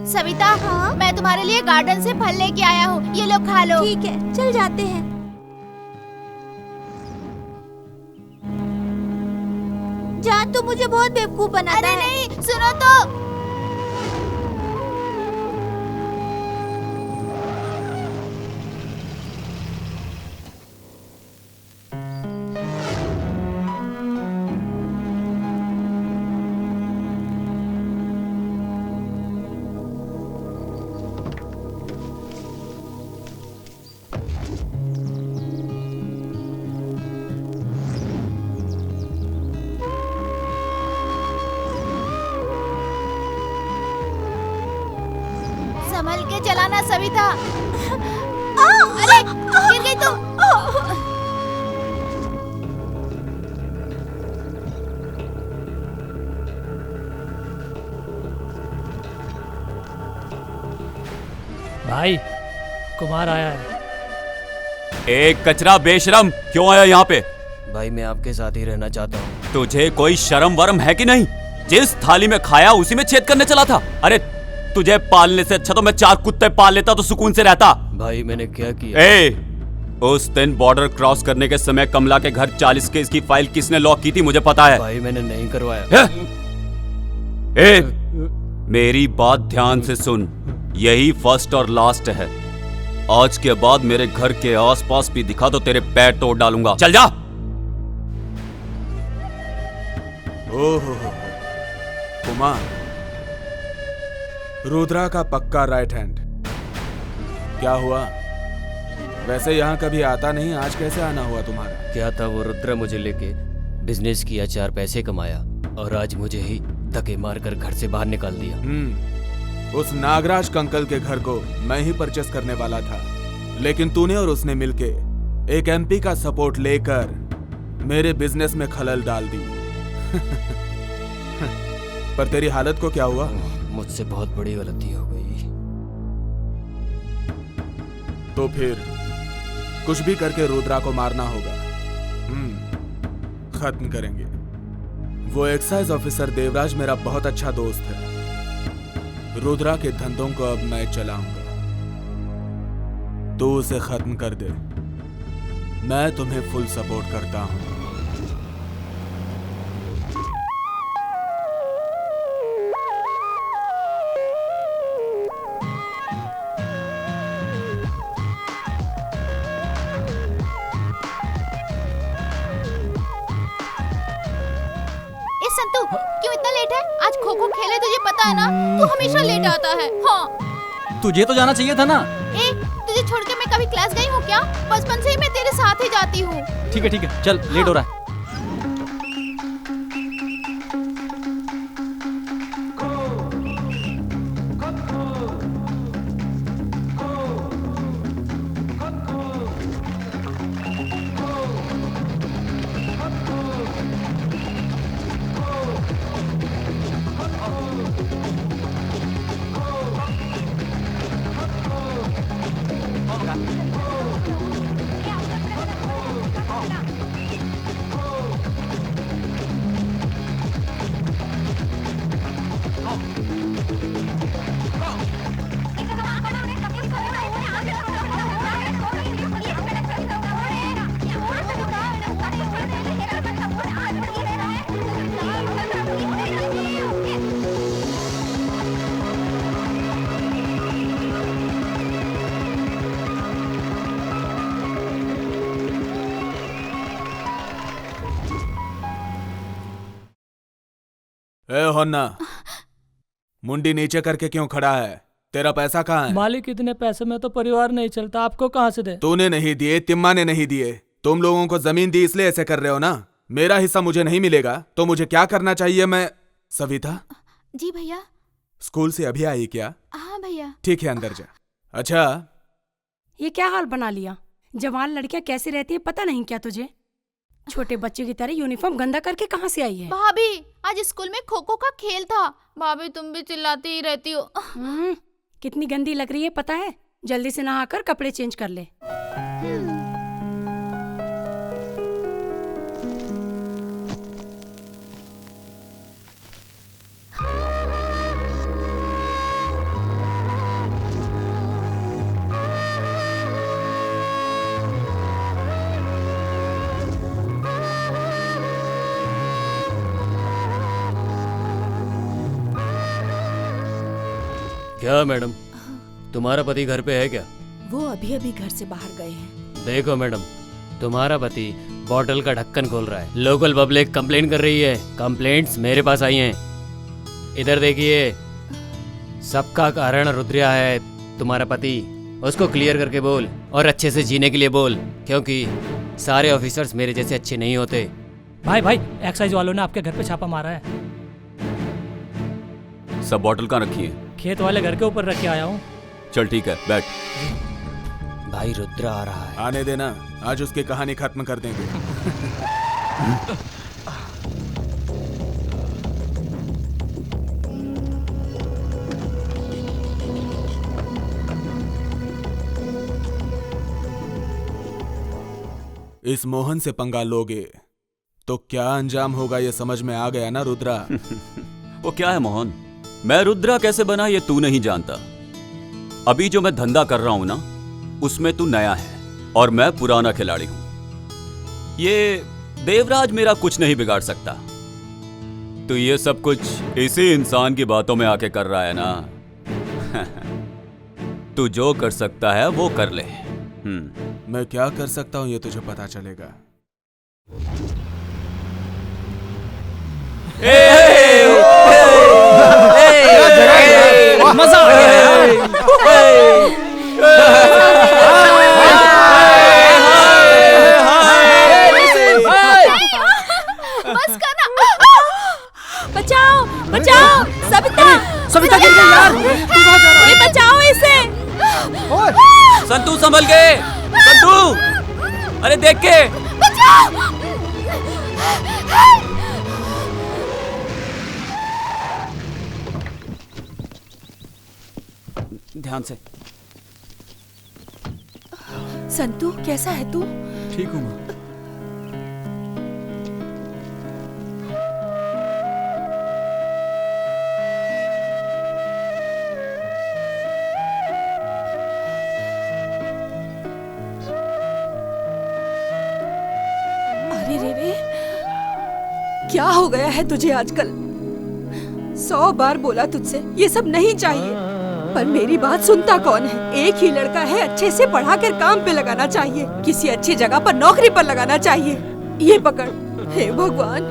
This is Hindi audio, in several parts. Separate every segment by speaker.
Speaker 1: सविता, हाँ? मैं तुम्हारे लिए गार्डन से फल लेके आया हूँ, ये लो खा लो।
Speaker 2: ठीक है, चल जाते हैं। जान, तू मुझे बहुत बेवकूफ बनाता है।
Speaker 1: अरे नहीं, सुनो तो। संभल के चलाना सविता। अरे गिर गई तुम।
Speaker 3: भाई, कुमार आया है।
Speaker 4: एक कचरा बेशरम, क्यों आया यहाँ पे?
Speaker 5: भाई मैं आपके साथ ही रहना चाहता हूँ।
Speaker 4: तुझे कोई शर्म वरम है कि नहीं? जिस थाली में खाया उसी में छेद करने चला था। अरे तुझे पालने से अच्छा तो मैं 4 कुत्ते पाल लेता तो सुकून से रहता।
Speaker 5: भाई मैंने क्या किया?
Speaker 4: उस दिन बॉर्डर क्रॉस करने के समय कमला के घर 40 केस की फाइल किसने लॉक की थी मुझे पता है।
Speaker 5: भाई मैंने नहीं करवाया।
Speaker 4: मेरी बात ध्यान से सुन, यही फर्स्ट और लास्ट है। आज के बाद मेरे घर के आसपास भी दिखा तो तेरे पैर तोड़ डालूंगा। चल जा।
Speaker 6: ओहो कुमार, रुद्रा का पक्का राइट हैंड। क्या हुआ? वैसे यहाँ कभी आता नहीं, आज कैसे आना हुआ तुम्हारा?
Speaker 5: क्या था, वो रुद्रा मुझे लेके बिजनेस किया, 4 पैसे कमाया और आज मुझे ही धक्के मारकर घर से बाहर निकाल दिया।
Speaker 6: उस नागराज कंकल के घर को मैं ही परचेस करने वाला था, लेकिन तूने और उसने मिलके एक एमपी का सपोर्ट लेकर मेरे बिजनेस में खलल डाल दी। पर तेरी हालत को क्या हुआ?
Speaker 5: मुझसे बहुत बड़ी गलती हो गई।
Speaker 6: तो फिर कुछ भी करके रुद्रा को मारना होगा। खत्म करेंगे। वो एक्साइज ऑफिसर देवराज मेरा बहुत अच्छा दोस्त है। रुद्रा के धंधों को अब मैं चलाऊंगा। तू उसे खत्म कर दे, मैं तुम्हें फुल सपोर्ट करता हूं।
Speaker 1: संतू, क्यों इतना लेट है? आज खो खो खेले, तुझे पता है ना? तू हमेशा लेट आता है। हाँ।
Speaker 3: तुझे तो जाना चाहिए था ना।
Speaker 1: तुझे छोड़ के मैं कभी क्लास गई हूँ क्या? बचपन से ही मैं तेरे साथ ही जाती हूँ।
Speaker 3: ठीक है, चल लेट हो रहा है।
Speaker 6: ए होन्ना, मुंडी नीचे करके क्यों खड़ा है? तेरा पैसा कहाँ है?
Speaker 3: मालिक, इतने पैसे में तो परिवार नहीं चलता, आपको कहाँ से दे?
Speaker 6: तूने नहीं दिए, तिम्मा ने नहीं दिए। तुम लोगों को जमीन दी इसलिए ऐसे कर रहे हो ना। मेरा हिस्सा मुझे नहीं मिलेगा तो मुझे क्या करना चाहिए? मैं सविता।
Speaker 1: जी भैया।
Speaker 6: स्कूल से अभी आई क्या?
Speaker 1: हाँ भैया।
Speaker 6: ठीक है, अंदर जा। अच्छा,
Speaker 2: ये क्या हाल बना लिया? जवान लड़कियां कैसी रहती है पता नहीं क्या तुझे? छोटे बच्चे की तरह यूनिफॉर्म गंदा करके कहाँ से आई है?
Speaker 1: भाभी, आज स्कूल में खो खो का खेल था। भाभी तुम भी चिल्लाती ही रहती हो।
Speaker 2: कितनी गंदी लग रही है पता है? जल्दी से नहाकर कपड़े चेंज कर ले।
Speaker 5: क्या मैडम, तुम्हारा पति घर पे है क्या?
Speaker 7: वो अभी अभी घर से बाहर गए हैं।
Speaker 5: देखो मैडम, तुम्हारा पति बॉटल का ढक्कन खोल रहा है। लोकल पब्लिक कंप्लेन कर रही है। कंप्लेंट्स मेरे पास आई हैं। इधर देखिए, सबका कारण रुद्रिया है, तुम्हारा पति। उसको क्लियर करके बोल और अच्छे से जीने के लिए बोल, क्योंकि सारे ऑफिसर्स मेरे जैसे अच्छे नहीं होते।
Speaker 3: भाई भाई, एक्साइज वालों ने आपके घर पे छापा मारा है।
Speaker 4: सब बॉटल कहाँ रखी है?
Speaker 3: खेत वाले घर के ऊपर रख के आया हूँ।
Speaker 4: चल ठीक है, बैठ।
Speaker 5: भाई रुद्र आ रहा है।
Speaker 6: आने देना, आज उसकी कहानी खत्म कर देंगे। इस मोहन से पंगा लोगे तो क्या अंजाम होगा, ये समझ में आ गया ना रुद्रा?
Speaker 4: वो क्या है मोहन, मैं रुद्रा कैसे बना ये तू नहीं जानता। अभी जो मैं धंधा कर रहा हूं ना, उसमें तू नया है और मैं पुराना खिलाड़ी हूं। ये देवराज मेरा कुछ नहीं बिगाड़ सकता। तो ये सब कुछ इसी इंसान की बातों में आके कर रहा है ना। तू जो कर सकता है वो कर ले।
Speaker 6: मैं क्या कर सकता हूं ये तुझे पता चलेगा।
Speaker 3: मजा आ गया।
Speaker 1: बस करना।
Speaker 7: बचाओ बचाओ, सविता
Speaker 3: सविता गिर गई यार। तू कहाँ जा रहा है?
Speaker 7: बचाओ इसे।
Speaker 4: संतू संभल के, संतू, अरे देख के। ध्यान से।
Speaker 7: संतू, कैसा है तू?
Speaker 6: ठीक हूं मां।
Speaker 7: अरे रे, क्या हो गया है तुझे आजकल? 100 बार बोला तुझसे ये सब नहीं चाहिए, पर मेरी बात सुनता कौन है? एक ही लड़का है, अच्छे से पढ़ा कर काम पे लगाना चाहिए, किसी अच्छी जगह पर नौकरी पर लगाना चाहिए। ये पकड़। हे भगवान,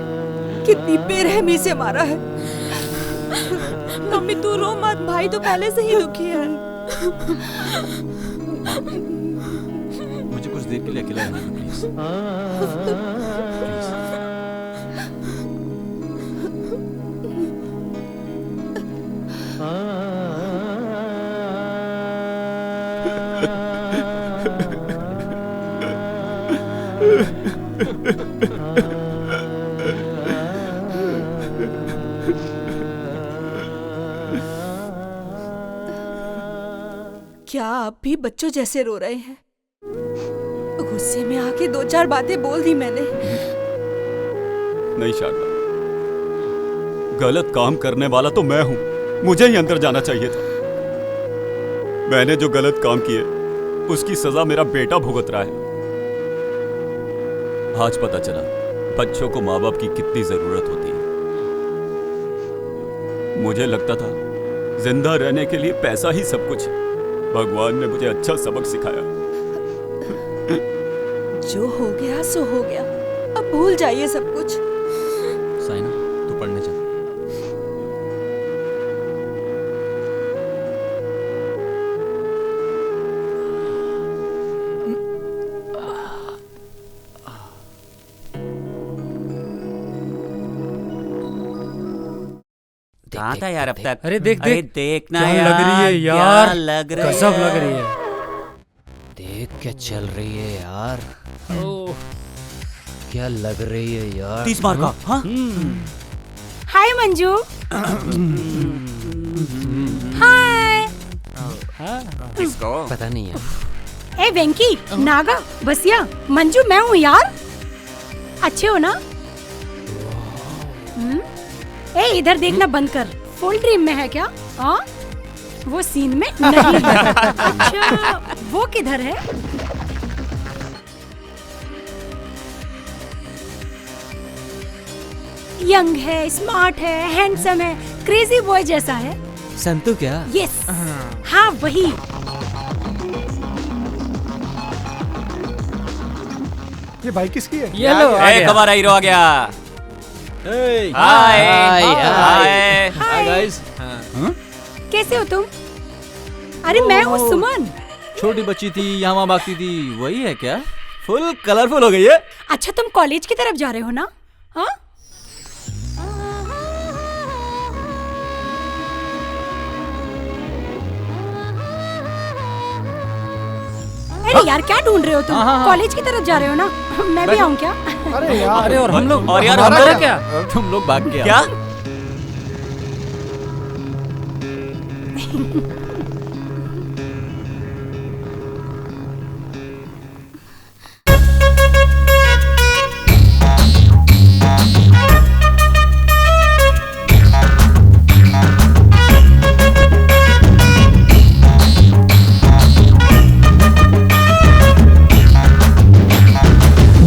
Speaker 7: कितनी बेरहमी से मारा है। मम्मी तू रो मत, भाई तो पहले से ही दुखी है।
Speaker 4: मुझे कुछ देर के लिए अकेला रहने दो प्लीज।
Speaker 7: क्या आप भी बच्चों जैसे रो रहे हैं? गुस्से में आके 2-4 बातें बोल दी मैंने।
Speaker 4: नहीं शारदा, गलत काम करने वाला तो मैं हूं, मुझे ही अंदर जाना चाहिए था। मैंने जो गलत काम किए उसकी सजा मेरा बेटा भुगत रहा है। आज पता चला बच्चों को माँ बाप की कितनी जरूरत होती है। मुझे लगता था जिंदा रहने के लिए पैसा ही सब कुछ है। भगवान ने मुझे अच्छा सबक सिखाया।
Speaker 7: जो हो गया सो हो गया, अब भूल जाइए सब कुछ।
Speaker 4: साइना, तू पढ़ने चल।
Speaker 5: कहाँ था यार अब तक?
Speaker 3: अरे देख
Speaker 5: अरे
Speaker 3: देख,
Speaker 5: देखना
Speaker 3: क्या
Speaker 5: यार,
Speaker 3: लग रही है
Speaker 5: क्या
Speaker 3: यार,
Speaker 5: लग रही
Speaker 3: गजब
Speaker 5: है।
Speaker 3: लग रही है।
Speaker 5: देख क्या चल रही है यार। क्या लग रही है यार।
Speaker 4: 30 मार का। हाँ?
Speaker 2: हाय मंजू। हाय।
Speaker 5: पता नहीं यार।
Speaker 2: ए वेंकी, नागा, बसिया, मंजू मैं हूँ यार। अच्छे हो ना? ए इधर देखना बंद कर, फुल ड्रीम में है क्या? हाँ, वो सीन में नहीं है। अच्छा, वो किधर है? यंग है, स्मार्ट है, हैंडसम है, क्रेजी बॉय जैसा है।
Speaker 5: संतू क्या?
Speaker 2: यस, हाँ वही।
Speaker 8: ये बाइक किसकी है?
Speaker 3: ये लो आ गया।
Speaker 4: हमारा हीरो आ गया। हाय हाय
Speaker 5: हाय गाइस।
Speaker 2: कैसे हो तुम? अरे मैं हूँ सुमन।
Speaker 9: छोटी बच्ची थी, यहाँ वहाँ भागती थी, वही है क्या? फुल कलरफुल हो गई है।
Speaker 2: अच्छा तुम कॉलेज की तरफ जा रहे हो ना? हाँ? अरे यार क्या ढूंढ रहे हो तुम? कॉलेज की तरफ जा रहे हो ना? मैं भी आऊँ क्या?
Speaker 8: अरे यार,
Speaker 9: अरे और हम लोग,
Speaker 4: और यार
Speaker 3: हमारा
Speaker 4: हमारा
Speaker 3: क्या?
Speaker 9: तुम लोग भाग के
Speaker 4: क्या?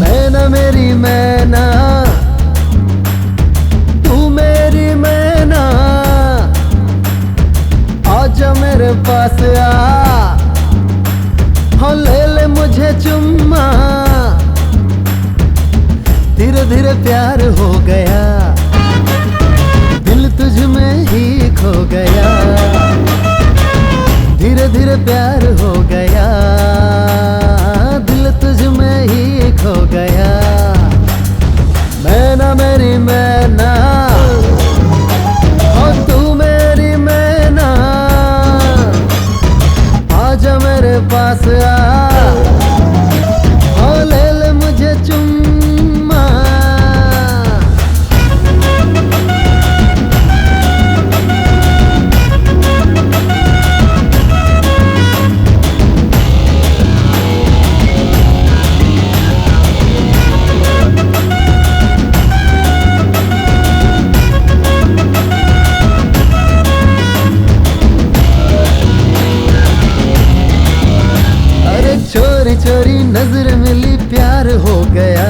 Speaker 10: मैना मेरी मैना, तू मेरी मैना, आजा मेरे पास आ, हाँ ले ले मुझे चुम्मा। धीरे धीरे प्यार हो गया, दिल तुझ में ही खो गया। धीरे धीरे प्यार हो गया, दिल तुझ में ही खो गया। मैना मेरी मैना, और तू मेरी मैना, आजा मेरे पास आ, और ले ले मुझे चुम्मा। अरे चोरी चोरी नजर मिली, प्यार हो गया।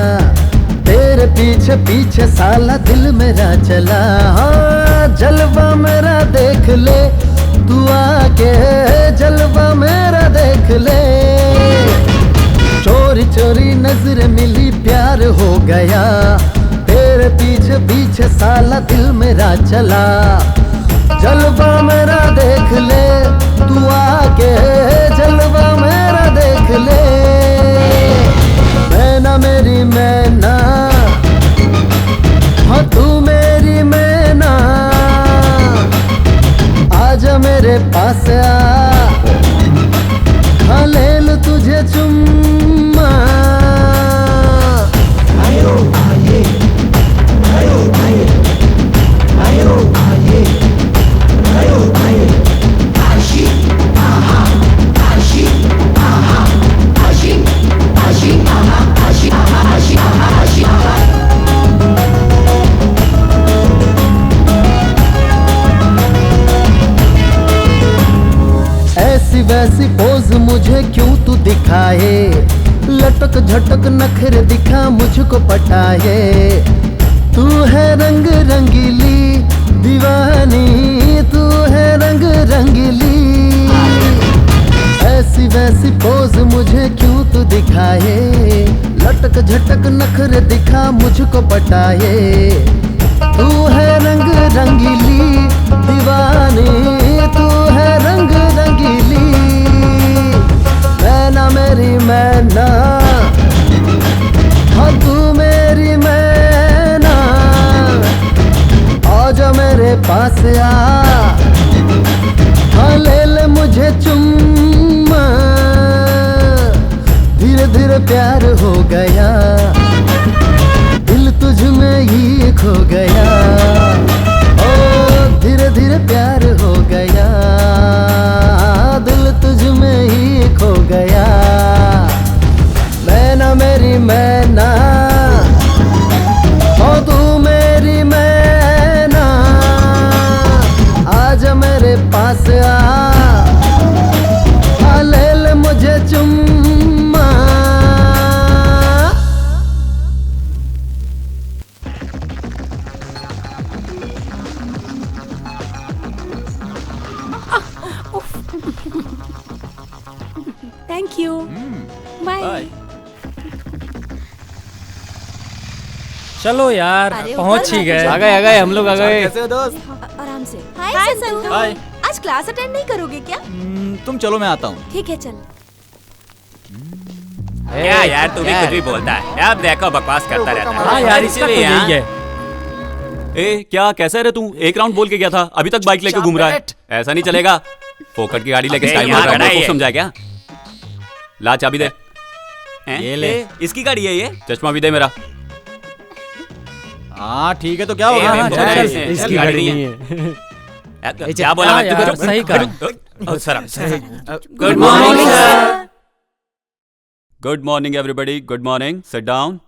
Speaker 10: तेरे पीछे पीछे साला दिल मेरा चला। हाँ जलवा मेरा देख ले, तू आके जलवा मेरा देख ले। चोरी चोरी नजर मिली, प्यार हो गया। तेरे पीछे पीछे साला दिल मेरा चला। जलवा मेरा देख ले, तू आके जलवा मेरा देख ले। मैना मेरी मैना, हाँ तू मेरी मैना, आजा मेरे पास आ, हाँ ले लूं तुझे चुम्मा। आयो आये, आयो आये, आयो आये, आयो आये, आशी आहा, आशी आहा, आशी आशी आहा, आशी आहा, आशी आहा, आशी आहा। ऐसी वैसी पोज मुझे क्यों तू दिखाए, लटक झटक नखरे दिखा मुझको पटाए। तू है रंग रंगीली दीवानी, तू है रंग रंगीली। ऐसी वैसी पोज मुझे क्यों तू दिखाए, लटक झटक नखरे दिखा मुझको पटाए। तू है रंग रंगीली दीवानी, तू है रंग रंगीली। मैना मेरी मैना, हाँ तू मेरी मैना, आजा मेरे पास आ, हाँ ले ले मुझे चुम्मा। धीरे धीरे प्यार हो गया, दिल तुझ में ही खो गया। ओ धीरे धीरे प्यार हो गया, दिल तुझ में ही खो गया। मैना मेरी मैना, ओ तू मेरी मैना, आजा मेरे पास आ, आ ले ले मुझे चुम्मा।
Speaker 3: चलो यार,
Speaker 7: अरे
Speaker 3: पहुंच ही गए।
Speaker 5: आ गए हम लोग आ गए।
Speaker 9: कैसे हो दोस्त?
Speaker 7: आराम से। हाय संतू।
Speaker 9: हाय।
Speaker 7: आज क्लास अटेंड नहीं करोगे क्या?
Speaker 9: तुम चलो, मैं आता हूँ।
Speaker 7: ठीक है चल।
Speaker 4: क्या यार, तू भी कुछ भी बोलता है। अब देखो बकवास करता रहता है।
Speaker 3: हाँ यार, इसका तो
Speaker 4: इसीलिए
Speaker 3: यही है।
Speaker 4: ए क्या कैसा रे तू? एक राउंड बोल के गया था, अभी तक बाइक लेके घूम रहा है। ऐसा नहीं चलेगा। फोकट की गाड़ी लेके स्टाइल मार रहा है, समझा क्या? ला चाबी दे।
Speaker 9: ये ले।
Speaker 4: इसकी गाड़ी है ये। चश्मा भी दे मेरा।
Speaker 9: हाँ ठीक है, तो क्या होगा?
Speaker 4: हाँ,
Speaker 9: चल,
Speaker 4: चल,
Speaker 5: इसकी गाड़ी नहीं है।
Speaker 4: क्या बोला मैं?
Speaker 3: यार, सही कहा।
Speaker 4: Good morning sir. Good morning everybody, good morning. Sit down.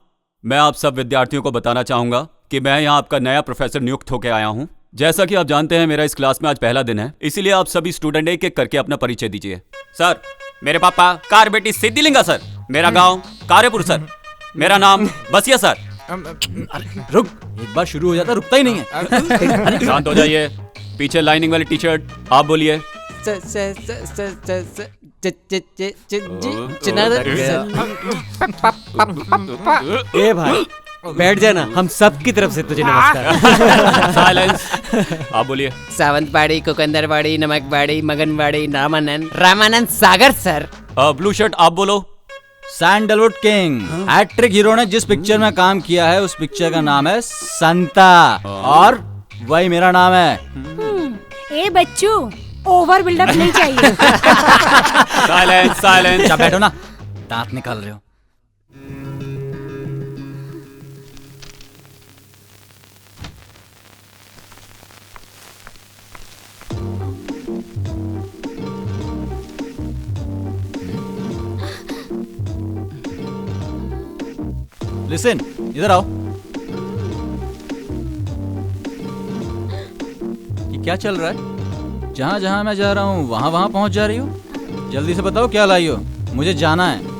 Speaker 4: मैं आप सब विद्यार्थियों को बताना चाहूंगा कि मैं यहाँ आपका नया प्रोफेसर नियुक्त होकर आया हूँ। जैसा कि आप जानते हैं, मेरा इस क्लास में आज पहला दिन है, इसीलिए आप सभी स्टूडेंट एक एक करके अपना परिचय दीजिए। सर, मेरे पापा कारबेटी सिद्धिलिंगा सर। मेरा गांव कार्यपुर सर। मेरा नाम बसिया सर।
Speaker 9: रुक, एक बार शुरू हो जाता रुकता ही नहीं है।
Speaker 4: शांत हो जाइए। पीछे लाइनिंग वाली टी शर्ट, आप बोलिए।
Speaker 5: ए भाई बैठ जाना, हम सब की तरफ से तुझे नमस्कार।
Speaker 4: साइलेंस। आप बोलिए।
Speaker 5: Sawantwadi, कुकंदरवाड़ी, नमकवाड़ी, मगनवाड़ी, Ramanand Sagar sir.
Speaker 4: Blue shirt, आप बोलो।
Speaker 9: Sandalwood king. हैट्रिक हीरो ने जिस पिक्चर में काम किया है, उस पिक्चर का नाम है संता, और वही मेरा नाम है।
Speaker 2: ए बच्चू, ओवर बिल्डअप नहीं चाहिए।
Speaker 4: Silence, silence.
Speaker 9: जा बैठो ना, दांत निकाल रहे हो। लिसन, इधर आओ। ये क्या चल रहा है? जहां जहां मैं जा रहा हूं वहां वहां पहुंच जा रही हो। जल्दी से बताओ क्या लाई हो, मुझे जाना है।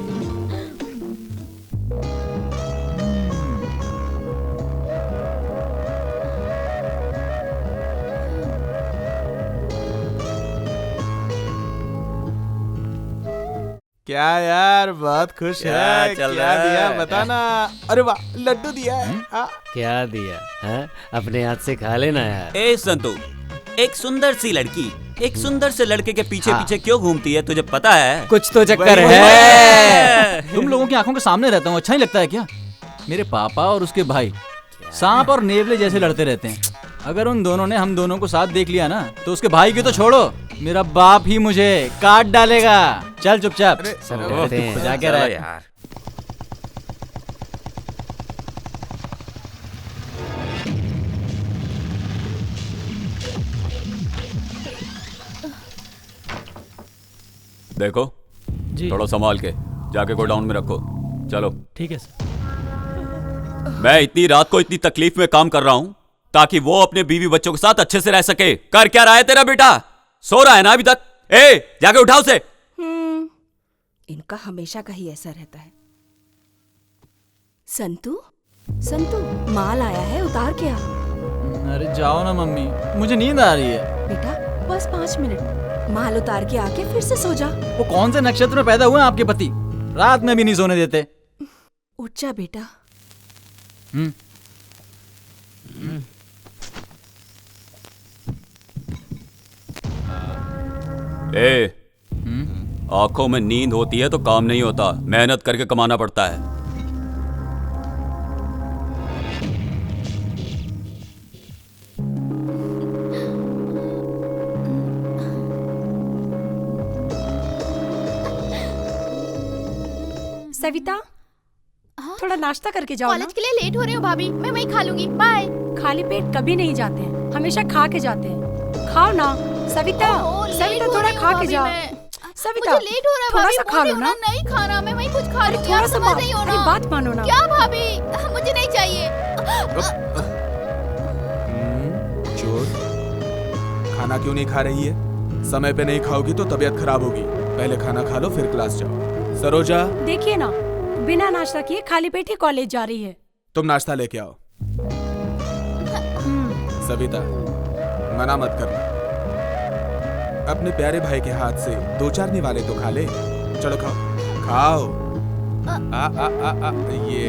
Speaker 6: क्या यार, बहुत खुश है।
Speaker 4: चल
Speaker 6: क्या
Speaker 4: रहा है?
Speaker 6: दिया बता ना। अरे वाह, लड्डू दिया है।
Speaker 5: क्या दिया है? अपने हाथ से खा लेना यार।
Speaker 4: ए संतू, एक सुंदर सी लड़की एक सुंदर से लड़के के पीछे पीछे क्यों घूमती है, तुझे पता है?
Speaker 5: कुछ तो चक्कर
Speaker 6: वही-
Speaker 5: है।
Speaker 9: तुम लोगों की आंखों के सामने रहता हूँ, अच्छा नहीं लगता है क्या? मेरे पापा और उसके भाई सांप और नेवले जैसे लड़ते रहते हैं। अगर उन दोनों ने हम दोनों को साथ देख लिया ना, तो उसके भाई की तो छोड़ो, मेरा बाप ही मुझे काट डालेगा। चल चुपचाप।
Speaker 5: सब करते हैं।
Speaker 9: खुजा के रह
Speaker 4: यार। देखो
Speaker 3: जी
Speaker 4: थोड़ा संभाल के, जाके गोडाउन में रखो। चलो।
Speaker 3: ठीक है सर।
Speaker 4: मैं इतनी रात को इतनी तकलीफ में काम कर रहा हूं ताकि वो अपने बीवी बच्चों के साथ अच्छे से रह सके। कर क्या रहा है तेरा बेटा? सो रहा है ना अभी तक? ए, जाके उठाओ उसे।
Speaker 7: इनका हमेशा का ही ऐसा रहता है। संतू, संतू, माल आया है, उतार के आ।
Speaker 9: अरे जाओ ना मम्मी, मुझे नींद आ रही है।
Speaker 7: बेटा बस 5 मिनट, माल उतार के आके फिर से सो जा।
Speaker 9: वो कौन से नक्षत्र में पैदा हुए हैं आपके पति? रात में भी नहीं सोने देते।
Speaker 7: उठ जा बेटा।
Speaker 4: ए, आंखों में नींद होती है तो काम नहीं होता, मेहनत करके कमाना पड़ता है।
Speaker 2: सविता, थोड़ा नाश्ता करके जाओ ना।
Speaker 1: कॉलेज के लिए लेट हो रही हूँ भाभी, मैं वहीं खा लूंगी। बाय।
Speaker 2: खाली पेट कभी नहीं जाते हैं, हमेशा खा के जाते हैं। खाओ ना सविता। सविता थोड़ा खा के जाओ। सविता,
Speaker 1: मुझे लेट हो रहा है
Speaker 2: थोड़ा
Speaker 1: भाभी,
Speaker 2: सा खा लो
Speaker 1: मुझे
Speaker 2: ना।
Speaker 1: नहीं खाना, मैं वहीं कुछ खा लूंगी।
Speaker 2: थोड़ा
Speaker 1: आप
Speaker 2: सा
Speaker 1: समझ नहीं हो
Speaker 2: अरे
Speaker 1: ना।
Speaker 2: बात मानो ना।
Speaker 1: क्या भाभी, मुझे नहीं चाहिए।
Speaker 6: चोर, खाना क्यों नहीं खा रही है? समय पे नहीं खाओगी तो तबीयत खराब होगी। पहले खाना खा लो फिर क्लास जाओ। सरोजा,
Speaker 2: देखिए ना, बिना नाश्ता किए खाली पेट ही कॉलेज जा रही है।
Speaker 6: तुम नाश्ता लेके आओ। सविता, मना मत करना। अपने प्यारे भाई के हाथ से 2-4 निवाले तो खा ले। चलो खाओ खाओ। ये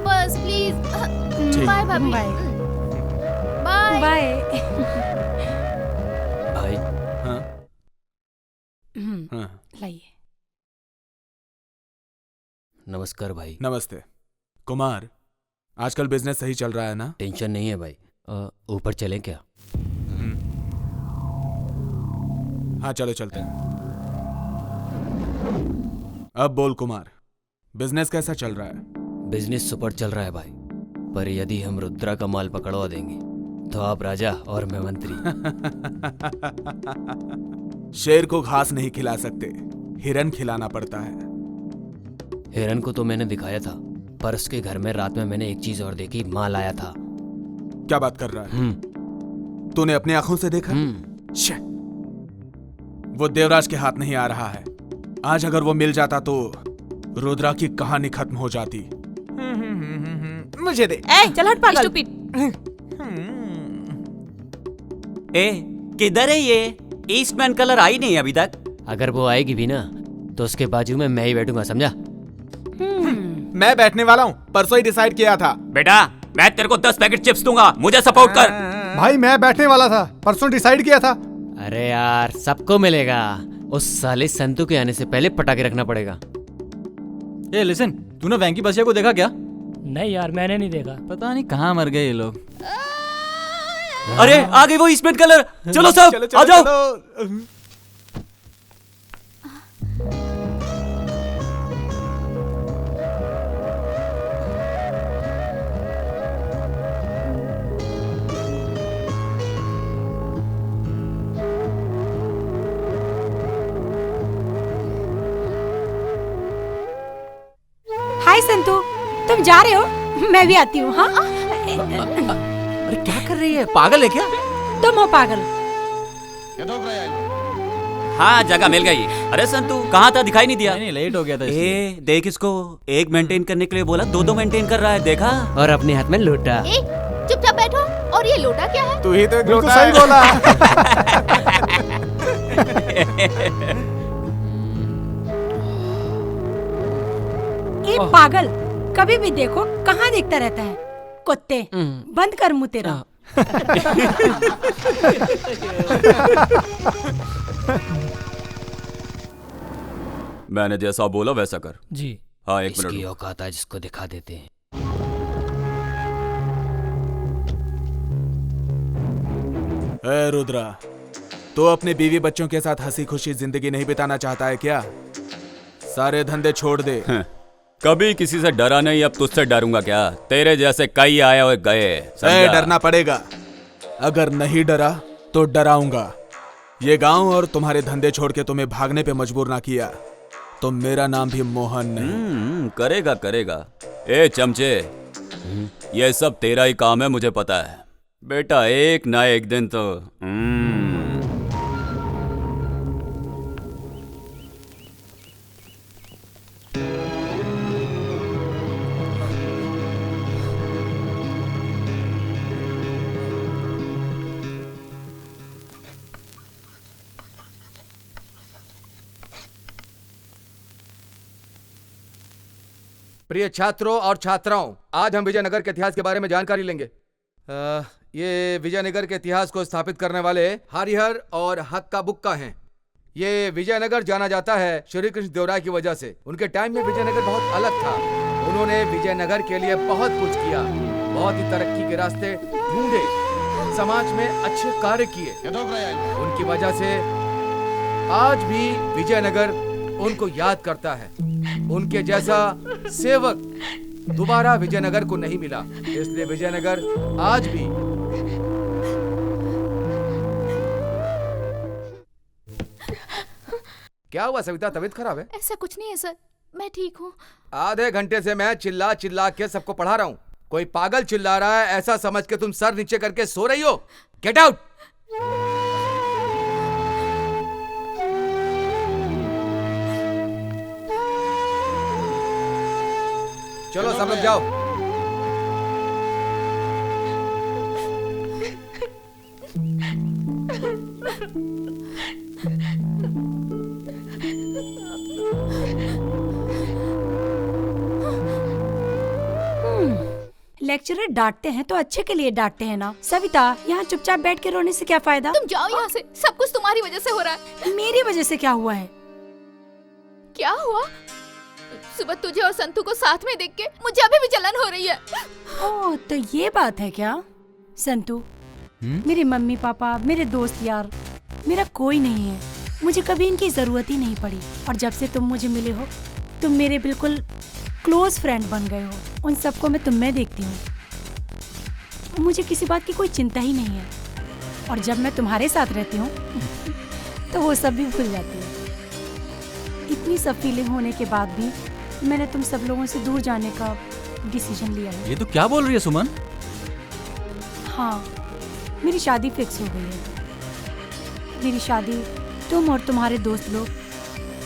Speaker 1: बस प्लीज। बाय भाभी।
Speaker 2: Bye
Speaker 1: bye.
Speaker 2: बाय।
Speaker 5: भाई
Speaker 6: हाँ हाँ
Speaker 2: लाइए।
Speaker 5: नमस्कार भाई।
Speaker 6: नमस्ते कुमार, आजकल बिजनेस सही चल रहा है ना?
Speaker 5: टेंशन नहीं है भाई। ऊपर चलें क्या?
Speaker 6: हाँ चलो चलते हैं। अब बोल कुमार, बिजनेस कैसा चल रहा है?
Speaker 5: बिजनेस सुपर चल रहा है भाई, पर यदि हम रुद्रा का माल पकड़वा देंगे तो आप राजा और मैं मंत्री।
Speaker 6: शेर को घास नहीं खिला सकते, हिरन खिलाना पड़ता है।
Speaker 5: हिरन को तो मैंने दिखाया था, पर उसके घर में रात में मैंने एक चीज और देखी, माल आया था।
Speaker 6: क्या बात कर रहा है? तूने अपनी आंखों से देखा? शे, वो देवराज के हाथ नहीं आ रहा है। आज अगर वो मिल जाता तो रुद्रा की कहानी खत्म हो जाती। मुझे दे।
Speaker 7: चल हट पागल।
Speaker 4: ए किधर है ये? ईस्टमैन कलर आई नहीं अभी तक।
Speaker 5: अगर वो आएगी भी ना तो उसके बाजू में मैं ही बैठूंगा, समझा?
Speaker 6: मैं बैठने वाला हूँ, परसों ही डिसाइड किया था।
Speaker 4: बेटा मैं तेरे को 10 पैकेट चिप्स दूंगा, मुझे सपोर्ट कर।
Speaker 8: भाई मैं बैठने वाला था, परसों डिसाइड किया था।
Speaker 5: अरे यार सबको मिलेगा, उस साले संतू के आने से पहले पटाखे रखना पड़ेगा।
Speaker 9: ए लिसन, तूने वैंकी बसिया को देखा क्या?
Speaker 3: नहीं यार मैंने नहीं देखा।
Speaker 9: पता नहीं कहाँ मर गए ये लोग।
Speaker 4: अरे आ गई वो ईस्टमैन कलर। चलो सब आ जाओ।
Speaker 2: हाय संतू, तुम जा रहे हो? मैं भी आती हूँ। हाँ
Speaker 9: अरे क्या कर रही है, पागल है क्या?
Speaker 2: तुम हो पागल।
Speaker 4: हाँ जगह मिल गई। अरे संतू कहाँ था, दिखाई नहीं दिया।
Speaker 9: नहीं लेट हो गया था।
Speaker 4: देख इसको, एक मेंटेन करने के लिए बोला, दो मेंटेन कर रहा है, देखा?
Speaker 5: और अपने हाथ में लोटा।
Speaker 1: चुपचाप बैठो। और ये लोटा क्या है?
Speaker 6: तू ही तो
Speaker 8: बिल्कुल सही बोला।
Speaker 2: ए पागल, कभी भी देखो कहाँ देखता रहता है? कुत्ते, बंद कर मुंह तेरा।
Speaker 4: मैंने जैसा बोला वैसा कर।
Speaker 3: जी।
Speaker 4: हाँ एक
Speaker 5: इसकी
Speaker 4: मिनट।
Speaker 5: औकात है जिसको दिखा देते हैं।
Speaker 6: ए रुद्रा, तो अपने बीवी बच्चों के साथ हंसी खुशी जिंदगी नहीं बिताना चाहता है क्या? सारे धंधे छोड़ दे।
Speaker 4: कभी किसी से डरा नहीं, अब तुझसे डरूंगा क्या? तेरे जैसे कई आए और गए।
Speaker 6: डरना पड़ेगा। अगर नहीं डरा तो डराऊंगा। ये गांव और तुम्हारे धंधे छोड़ के तुम्हें भागने पे मजबूर ना किया तो मेरा नाम भी मोहन नहीं।
Speaker 4: करेगा करेगा। ए चमचे, ये सब तेरा ही काम है, मुझे पता है बेटा। एक ना एक दिन तो
Speaker 11: प्रिय छात्रों और छात्राओं, आज हम विजयनगर के इतिहास के बारे में जानकारी लेंगे। ये विजयनगर के इतिहास को स्थापित करने वाले हरिहर और हक्का बुक्का हैं। ये विजयनगर जाना जाता है श्री कृष्ण देवराय की वजह से। उनके टाइम में विजयनगर बहुत अलग था। उन्होंने विजयनगर के लिए बहुत कुछ किया, बहुत ही तरक्की के रास्ते ढूंढे, समाज में अच्छे कार्य किए। उनकी वजह से आज भी विजयनगर उनको याद करता है। उनके जैसा सेवक दोबारा विजयनगर को नहीं मिला, इसलिए विजयनगर आज भी क्या हुआ सविता, तबीयत खराब है?
Speaker 1: ऐसा कुछ नहीं है सर, मैं ठीक हूँ।
Speaker 11: आधे घंटे से मैं चिल्ला चिल्ला के सबको पढ़ा रहा हूँ। कोई पागल चिल्ला रहा है ऐसा समझ के तुम सर नीचे करके सो रही हो। Get out. चलो सब लोग जाओ।
Speaker 2: लेक्चरर डांटते हैं तो अच्छे के लिए डांटते हैं ना। सविता, यहाँ चुपचाप बैठ के रोने से क्या फायदा?
Speaker 1: तुम जाओ यहाँ से, सब कुछ तुम्हारी वजह से हो रहा है।
Speaker 2: मेरी वजह से क्या हुआ है?
Speaker 1: क्या हुआ? सुबह तुझे और संतू को साथ में देख के मुझे अभी भी जलन हो रही है।
Speaker 2: ओह, तो ये बात है क्या? संतू, मेरे मम्मी पापा, मेरे दोस्त यार, मेरा कोई नहीं है। मुझे कभी इनकी जरूरत ही नहीं पड़ी। और जब से तुम मुझे मिले हो, तुम मेरे बिल्कुल क्लोज फ्रेंड बन गए हो। उन सबको मैं तुम में देखती हूँ। मुझे किसी बात की कोई चिंता ही नहीं है। और जब मैं तुम्हारे साथ रहती हूँ तो वो सब भी भूल जाती है। इतनी सब फीलिंग होने के बाद भी मैंने तुम सब लोगों से दूर जाने का डिसीजन लिया है।
Speaker 9: ये तो क्या बोल रही है सुमन?
Speaker 2: हाँ, मेरी शादी फिक्स हो गई है। मेरी शादी तुम और तुम्हारे दोस्त लोग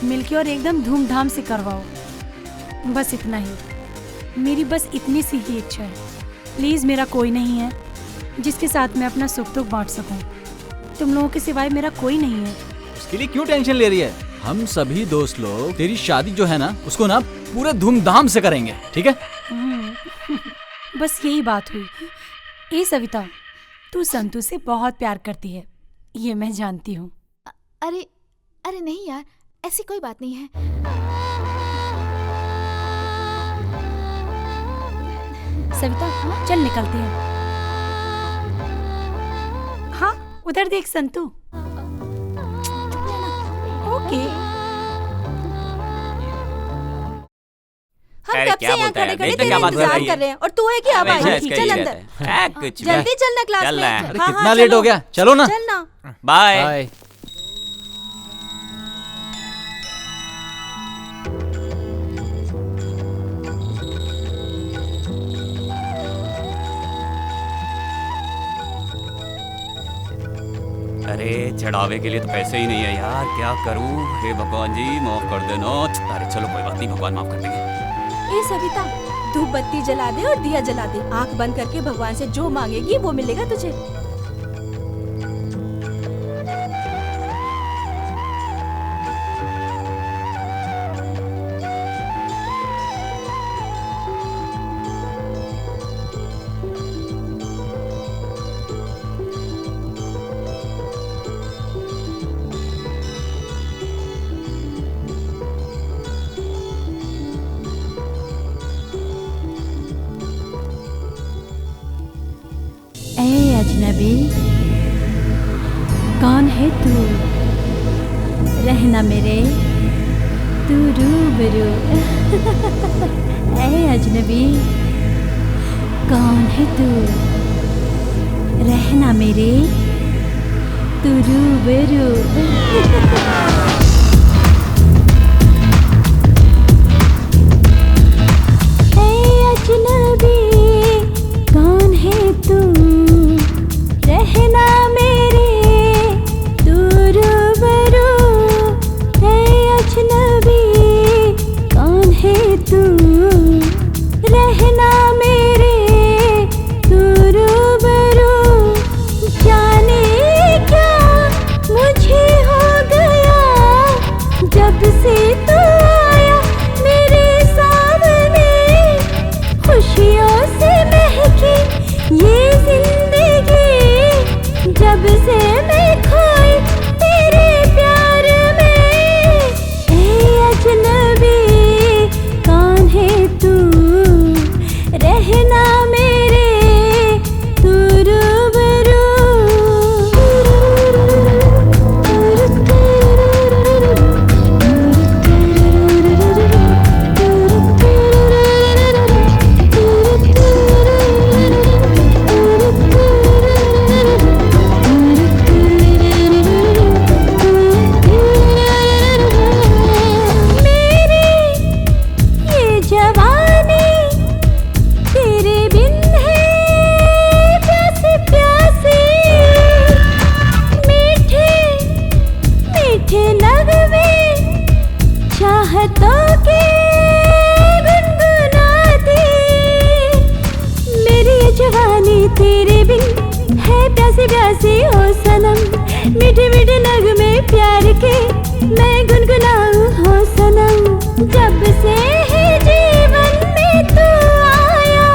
Speaker 2: मिलके और एकदम धूमधाम से करवाओ। बस इतना ही। मेरी बस इतनी सी ही इच्छा है। प्लीज, मेरा कोई नहीं है जिसके साथ मैं अपना सुख दुख बांट सकूं। तुम लोगों के सिवाय मेरा कोई नहीं है।
Speaker 9: उसके लिए क्यों टेंशन ले रही है? हम सभी दोस्त लोग तेरी शादी जो है ना, उसको ना पूरे धूमधाम से करेंगे, ठीक है?
Speaker 2: बस यही बात हुई। ए सविता, तू संतू से बहुत प्यार करती है, ये मैं जानती हूँ।
Speaker 1: अरे नहीं यार, ऐसी कोई बात नहीं है।
Speaker 2: सविता, चल निकलते हैं। हाँ, उधर देख संतू। ओके।
Speaker 7: हम कब से यहाँ खड़े खड़े तेरा इंतजार कर रहे हैं और तू है कि अब आई? चल अंदर, जल्दी चलना क्लास में।
Speaker 9: अरे कितना लेट हो गया, चलो ना।
Speaker 7: चलना।
Speaker 5: बाय।
Speaker 4: अरे चढ़ावे के लिए तो पैसे ही नहीं है यार, क्या करूं? हे भगवान जी, माफ कर देना। अरे चलो कोई बात नहीं, भगवान माफ कर देंगे।
Speaker 7: ए सविता, धूप बत्ती जला दे और दिया जला दे। आंख बंद करके भगवान से जो मांगेगी वो मिलेगा तुझे।
Speaker 2: ऐ अजनबी, कौन है तू? रहना मेरे तू रूबरू। ऐ अजनबी, कौन है तू? रहना मेरे तू रूबरू। ऐ अजनबी, कौन है तू? रहना मेरे तू रूबरू। है अजनबी, कौन है तू? रहना मेरे तू रूबरू। जाने क्या मुझे हो गया जब से तू आया मेरे सामने। खुशियों से महकी ये जिंदगी जब से मैं खोई तेरे प्यार में। ऐ अजनबी, कौन है तू? रहना मेरे तू रूबरू। तेरे बिन है प्यासी प्यासी ओ सनम। मीठे मीठे नगमे प्यार के मैं गुनगुनाऊं हो सनम। जब से है जीवन में तू आया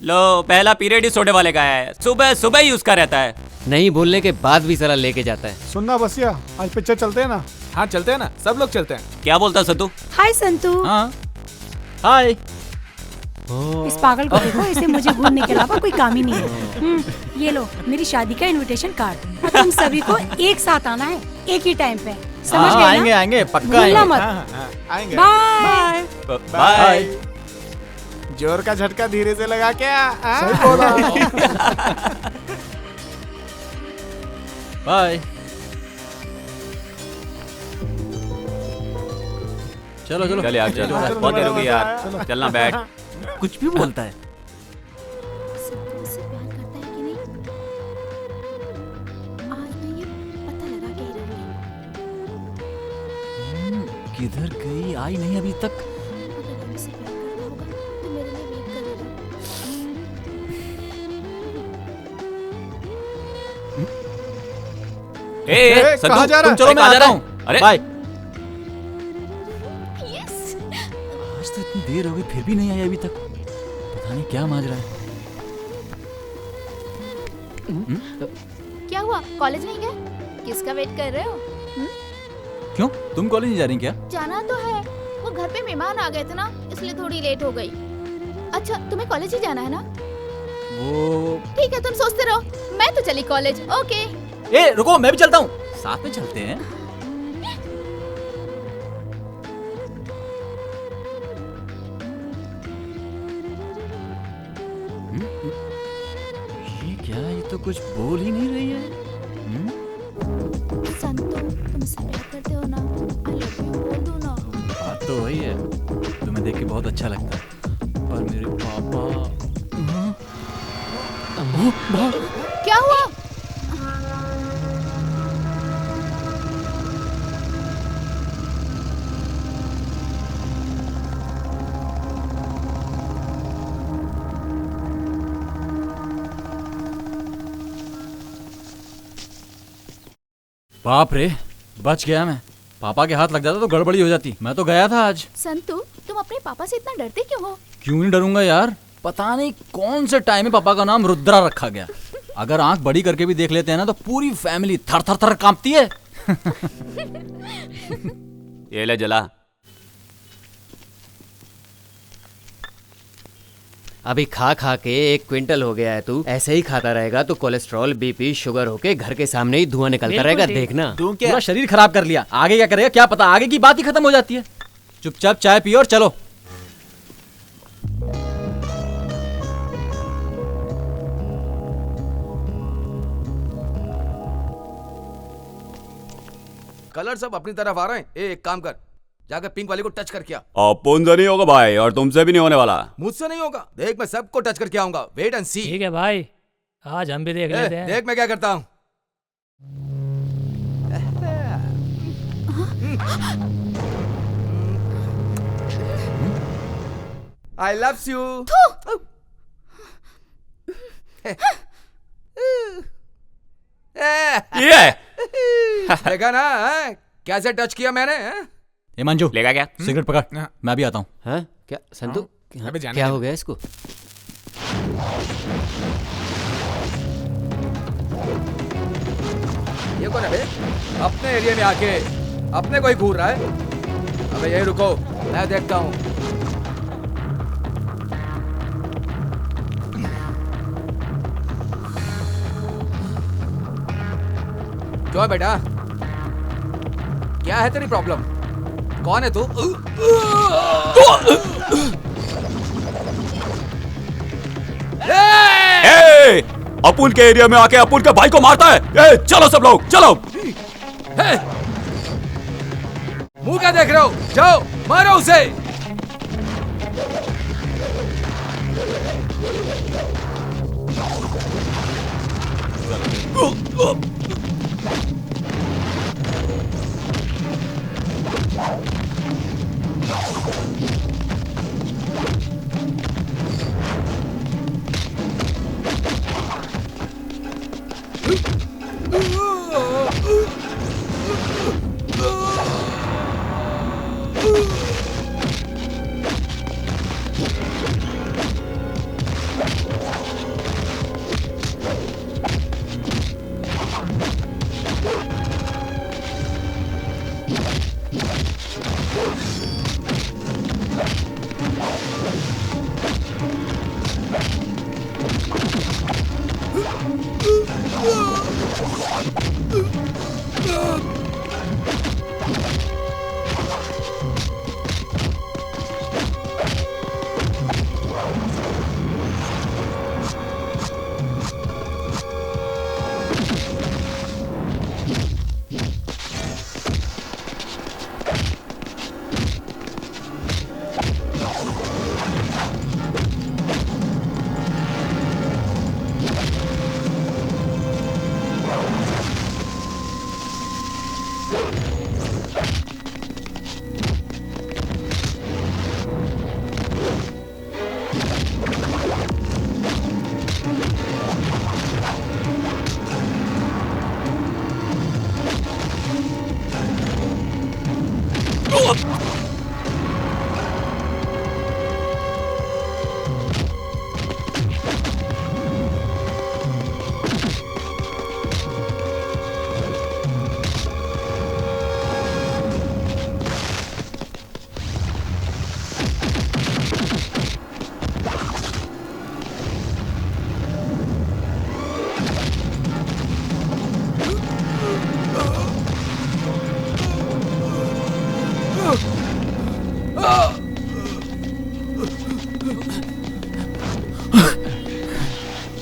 Speaker 4: लो पहला पीरियड ही सोडे वाले का है, सुबह सुबह ही उसका रहता है।
Speaker 5: नहीं बोलने के बाद भी साला लेके जाता है।
Speaker 8: सुनना बसिया, आज पिक्चर चलते हैं ना?
Speaker 6: हाँ चलते हैं ना, सब लोग चलते हैं।
Speaker 4: क्या बोलता संतू?
Speaker 2: हाय संतू।
Speaker 9: हाँ हाय।
Speaker 2: इस पागल को देखो, इसे मुझे घूरने के अलावा कोई काम ही नहीं है। ये लो मेरी शादी का इनविटेशन कार्ड, और तुम सभी को एक साथ आना है, एक ही टाइम पे, समझ गए ना?
Speaker 9: आएंगे आएंगे पक्का
Speaker 2: भूलना
Speaker 9: आएंगे।
Speaker 2: मत।
Speaker 6: आएंगे।
Speaker 2: बाय।
Speaker 4: बाय।
Speaker 6: जोर का झटका धीरे से लगा क्या?
Speaker 8: सही बोला।
Speaker 9: बाय। चलो चलो
Speaker 4: चल यार चल, बहुत देर हो गई यार, चलना बैठ।
Speaker 9: कुछ भी बोलता है।
Speaker 1: संतू मुझसे प्यार करता है कि नहीं? आज मैं ये पता लगा के ही रहूंगी।
Speaker 9: किधर गई? आई नहीं अभी तक।
Speaker 1: अगर वो मुझसे प्यार करता होगा तो मेरे लिए वेट करेगा।
Speaker 4: ए,
Speaker 8: कहाँ
Speaker 4: संतू,
Speaker 8: जा रहा
Speaker 9: तुम
Speaker 8: है?
Speaker 9: चलो मैं
Speaker 4: कहाँ जा
Speaker 9: आता
Speaker 4: रहा
Speaker 9: हूँ।
Speaker 4: है? अरे
Speaker 9: बाय।
Speaker 1: यस।
Speaker 9: आज तो इतनी देर हो गई फिर भी नहीं आई अभी तक। पता नहीं क्या माजरा है।
Speaker 1: क्या हुआ, कॉलेज नहीं गए? किसका वेट कर रहे हो?
Speaker 9: क्यों तुम कॉलेज नहीं जा रही क्या?
Speaker 1: जाना तो है, वो घर पे मेहमान आ गए थे ना, इसलिए थोड़ी लेट हो गई। अच्छा तुम्हें कॉलेज ही जाना है ना?
Speaker 9: वो
Speaker 1: ठीक है तुम सोचते रहो, मैं तो चली कॉलेज। ओके।
Speaker 9: ए रुको, मैं भी चलता हूँ। साथ में चलते हैं। ये क्या? ये तो कुछ बोल ही नहीं रही है।
Speaker 1: संतू तुम मुझसे प्यार करते हो ना? आई लव यू बोल दो ना।
Speaker 9: बात तो वही है, तुम्हें देख के बहुत अच्छा लगता है, पर मेरे पापा।
Speaker 1: क्या हुआ?
Speaker 9: बाप रे, बच गया मैं। पापा के हाथ लग जाता तो गड़बड़ी हो जाती। मैं तो गया था आज।
Speaker 1: संतू तुम अपने पापा से इतना डरते क्यों हो?
Speaker 9: क्यों नहीं डरूंगा यार, पता नहीं कौन से टाइम में पापा का नाम रुद्रा रखा गया। अगर आंख बड़ी करके भी देख लेते हैं ना तो पूरी फैमिली थर थर थर कांपती है।
Speaker 4: ये ले जला।
Speaker 5: अभी खा खा के 1 क्विंटल हो गया है। तू ऐसे ही खाता रहेगा तो कोलेस्ट्रॉल, बीपी, शुगर होके घर के सामने ही धुआं निकलता रहेगा, देखना।
Speaker 9: पूरा शरीर खराब कर लिया, आगे क्या करेगा क्या पता। आगे की बात ही खत्म हो जाती है। चुपचाप चाय पियो और चलो।
Speaker 11: कलर सब अपनी तरफ आ रहे हैं। एक काम कर, जाकर पिंक वाले को टच करके आ।
Speaker 4: अपुन से नहीं होगा भाई, और तुमसे भी नहीं होने वाला।
Speaker 11: मुझसे नहीं होगा, देख मैं सबको टच करके आऊंगा। वेट एंड सी।
Speaker 3: ठीक है भाई, आज हम भी देख लेते हैं।
Speaker 11: देख मैं क्या करता हूँ। I love you.
Speaker 4: ये
Speaker 11: देखा ना, कैसे टच किया मैंने?
Speaker 9: ये मंजू
Speaker 4: लेगा क्या?
Speaker 9: सिगरेट पकड़, मैं भी आता हूँ।
Speaker 5: हाँ क्या संतू?
Speaker 11: अबे जाने
Speaker 5: क्या
Speaker 11: दे।
Speaker 5: हो गया इसको?
Speaker 11: ये कौन है बे? अपने एरिया में आके अपने को ही घूर रहा है। अबे यही रुको, मैं देखता हूँ। क्यों है बेटा? क्या है तेरी प्रॉब्लम? कौन है तू?
Speaker 4: ए, अपुन के एरिया में आके अपुन के भाई को मारता है। ए, चलो सब लोग चलो।
Speaker 11: मुंह क्या देख रहे हो? जाओ मारो उसे।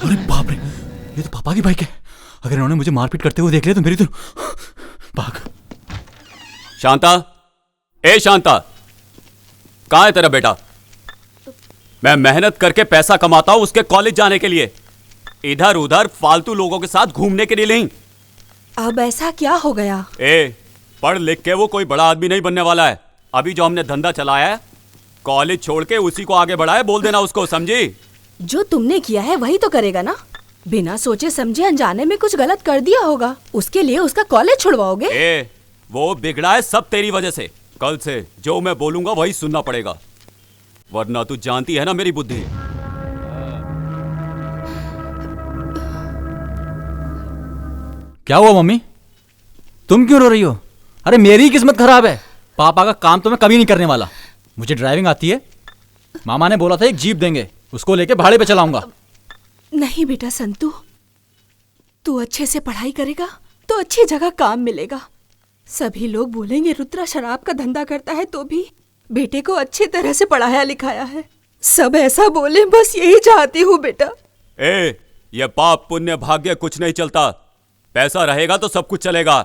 Speaker 9: अरे बाप रे, ये तो पापा की बाइक है। अगर इन्होंने मुझे मारपीट करते हुए देख लिया तो मेरी तो भाग।
Speaker 4: शांता, ए शांता, कहाँ है तेरा बेटा? मैं मेहनत करके पैसा कमाता हूं उसके कॉलेज जाने के लिए, इधर उधर फालतू लोगों के साथ घूमने के लिए नहीं।
Speaker 7: अब ऐसा क्या हो गया?
Speaker 4: ए, पढ़ लिख के वो कोई बड़ा आदमी नहीं बनने वाला है। अभी जो हमने धंधा चलाया है, कॉलेज छोड़ के उसी को आगे बढ़ाया, बोल देना उसको, समझी?
Speaker 7: जो तुमने किया है वही तो करेगा ना। बिना सोचे समझे अनजाने में कुछ गलत कर दिया होगा, उसके लिए उसका कॉलेज छुड़वाओगे?
Speaker 4: ए, वो बिगड़ा है सब तेरी वजह से। कल से जो मैं बोलूंगा वही सुनना पड़ेगा, वरना तू जानती है ना मेरी बुद्धि।
Speaker 9: क्या हुआ मम्मी, तुम क्यों रो रही हो? अरे मेरी किस्मत खराब है, पापा का काम तो मैं कभी नहीं करने वाला। मुझे ड्राइविंग आती है, मामा ने बोला था एक जीप देंगे, उसको लेके भाड़े पे चलाऊंगा।
Speaker 7: नहीं बेटा संतू, तू अच्छे से पढ़ाई करेगा तो अच्छी जगह काम मिलेगा। सभी लोग बोलेंगे रुद्रा शराब का धंधा करता है, तो भी बेटे को अच्छी तरह से पढ़ाया लिखाया है। सब ऐसा बोले, बस यही चाहती हूँ बेटा।
Speaker 4: ए, ये पाप पुण्य भाग्य कुछ नहीं चलता, पैसा रहेगा तो सब कुछ चलेगा।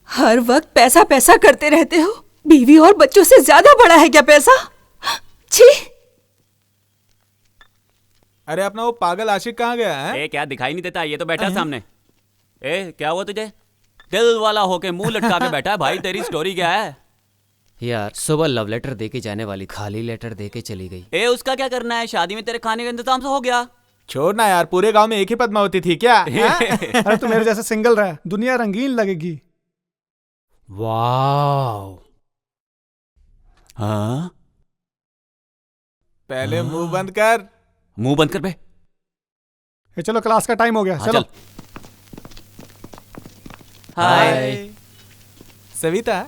Speaker 7: हर वक्त पैसा पैसा करते रहते हो, बीवी और बच्चों से ज्यादा बड़ा है क्या पैसा? छी!
Speaker 6: अरे अपना वो पागल आशिक कहाँ गया है?
Speaker 4: ए, क्या दिखाई नहीं देता? ये तो बैठा सामने। ए, क्या हुआ तुझे? दिल वाला होके मुंह लटका के बैठा है। भाई तेरी स्टोरी क्या है?
Speaker 5: यार सुबह लव लेटर देके जाने वाली, खाली लेटर देके चली गई।
Speaker 4: ए, उसका क्या करना है? शादी में तेरे खाने का इंतजाम तो हो गया।
Speaker 6: छोड़ना यार, पूरे गांव में एक ही पद्मावती थी क्या?
Speaker 8: अरे तू मेरे जैसे सिंगल रहा, दुनिया रंगीन लगेगी।
Speaker 5: वाह,
Speaker 4: हाँ?
Speaker 6: पहले मुंह बंद कर।
Speaker 4: मुंह बंद कर बे।
Speaker 8: ये चलो क्लास का टाइम हो गया,
Speaker 4: हाँ,
Speaker 8: चलो।
Speaker 4: चल। हाय
Speaker 6: सविता,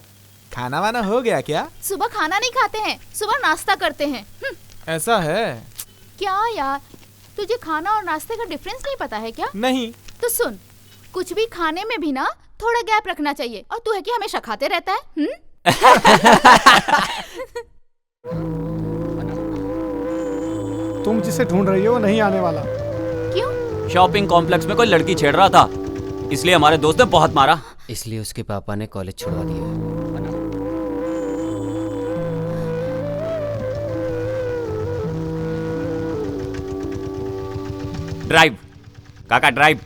Speaker 6: खाना वाना हो गया क्या?
Speaker 1: सुबह खाना नहीं खाते हैं, सुबह नाश्ता करते हैं।
Speaker 6: ऐसा है
Speaker 1: क्या यार, तुझे खाना और नाश्ते का डिफरेंस नहीं पता है क्या?
Speaker 6: नहीं।
Speaker 1: तो सुन, कुछ भी खाने में भी ना थोड़ा गैप रखना चाहिए, और तू है कि हमेशा खाते रहता है।
Speaker 8: तुम जिसे ढूंढ रही हो वो नहीं आने वाला।
Speaker 1: क्यों?
Speaker 4: शॉपिंग कॉम्प्लेक्स में कोई लड़की छेड़ रहा था, इसलिए हमारे दोस्त ने बहुत मारा।
Speaker 5: इसलिए उसके पापा ने कॉलेज छुड़वा दिया।
Speaker 4: ड्राइव काका, ड्राइव।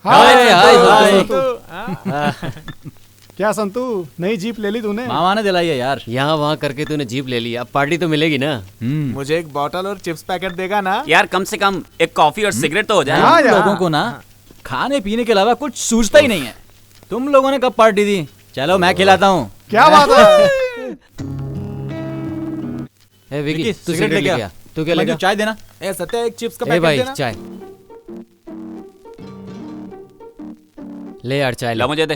Speaker 9: हाय हाय हाय।
Speaker 8: क्या संतू, नई जीप ले ली तूने?
Speaker 9: मामा ने दिलाई है यार।
Speaker 5: यहाँ वहाँ करके तूने जीप ले ली, अब पार्टी तो मिलेगी ना?
Speaker 6: मुझे एक बॉटल और चिप्स पैकेट देगा ना?
Speaker 4: यार कम से कम एक कॉफी और सिगरेट तो हो जाए।
Speaker 8: हाँ यार।
Speaker 9: लोगों को ना खाने पीने के अलावा कुछ सूझता ही नहीं है। तुम लोगों ने कब पार्टी दी? चलो मैं खिलाता हूँ।
Speaker 8: क्या बात है?
Speaker 5: ए विकी, तू
Speaker 9: सिगरेट
Speaker 5: सिगरेट
Speaker 9: लेके
Speaker 5: लेके
Speaker 9: आ।
Speaker 5: आ। तू क्या लेगा?
Speaker 9: चाय देना।
Speaker 6: ए सत्या, एक चिप्स का
Speaker 5: ए
Speaker 6: पैकेट
Speaker 5: भाई
Speaker 6: देना।
Speaker 5: चाय ले यार, चाय
Speaker 4: ला
Speaker 5: ले।
Speaker 4: मुझे दे।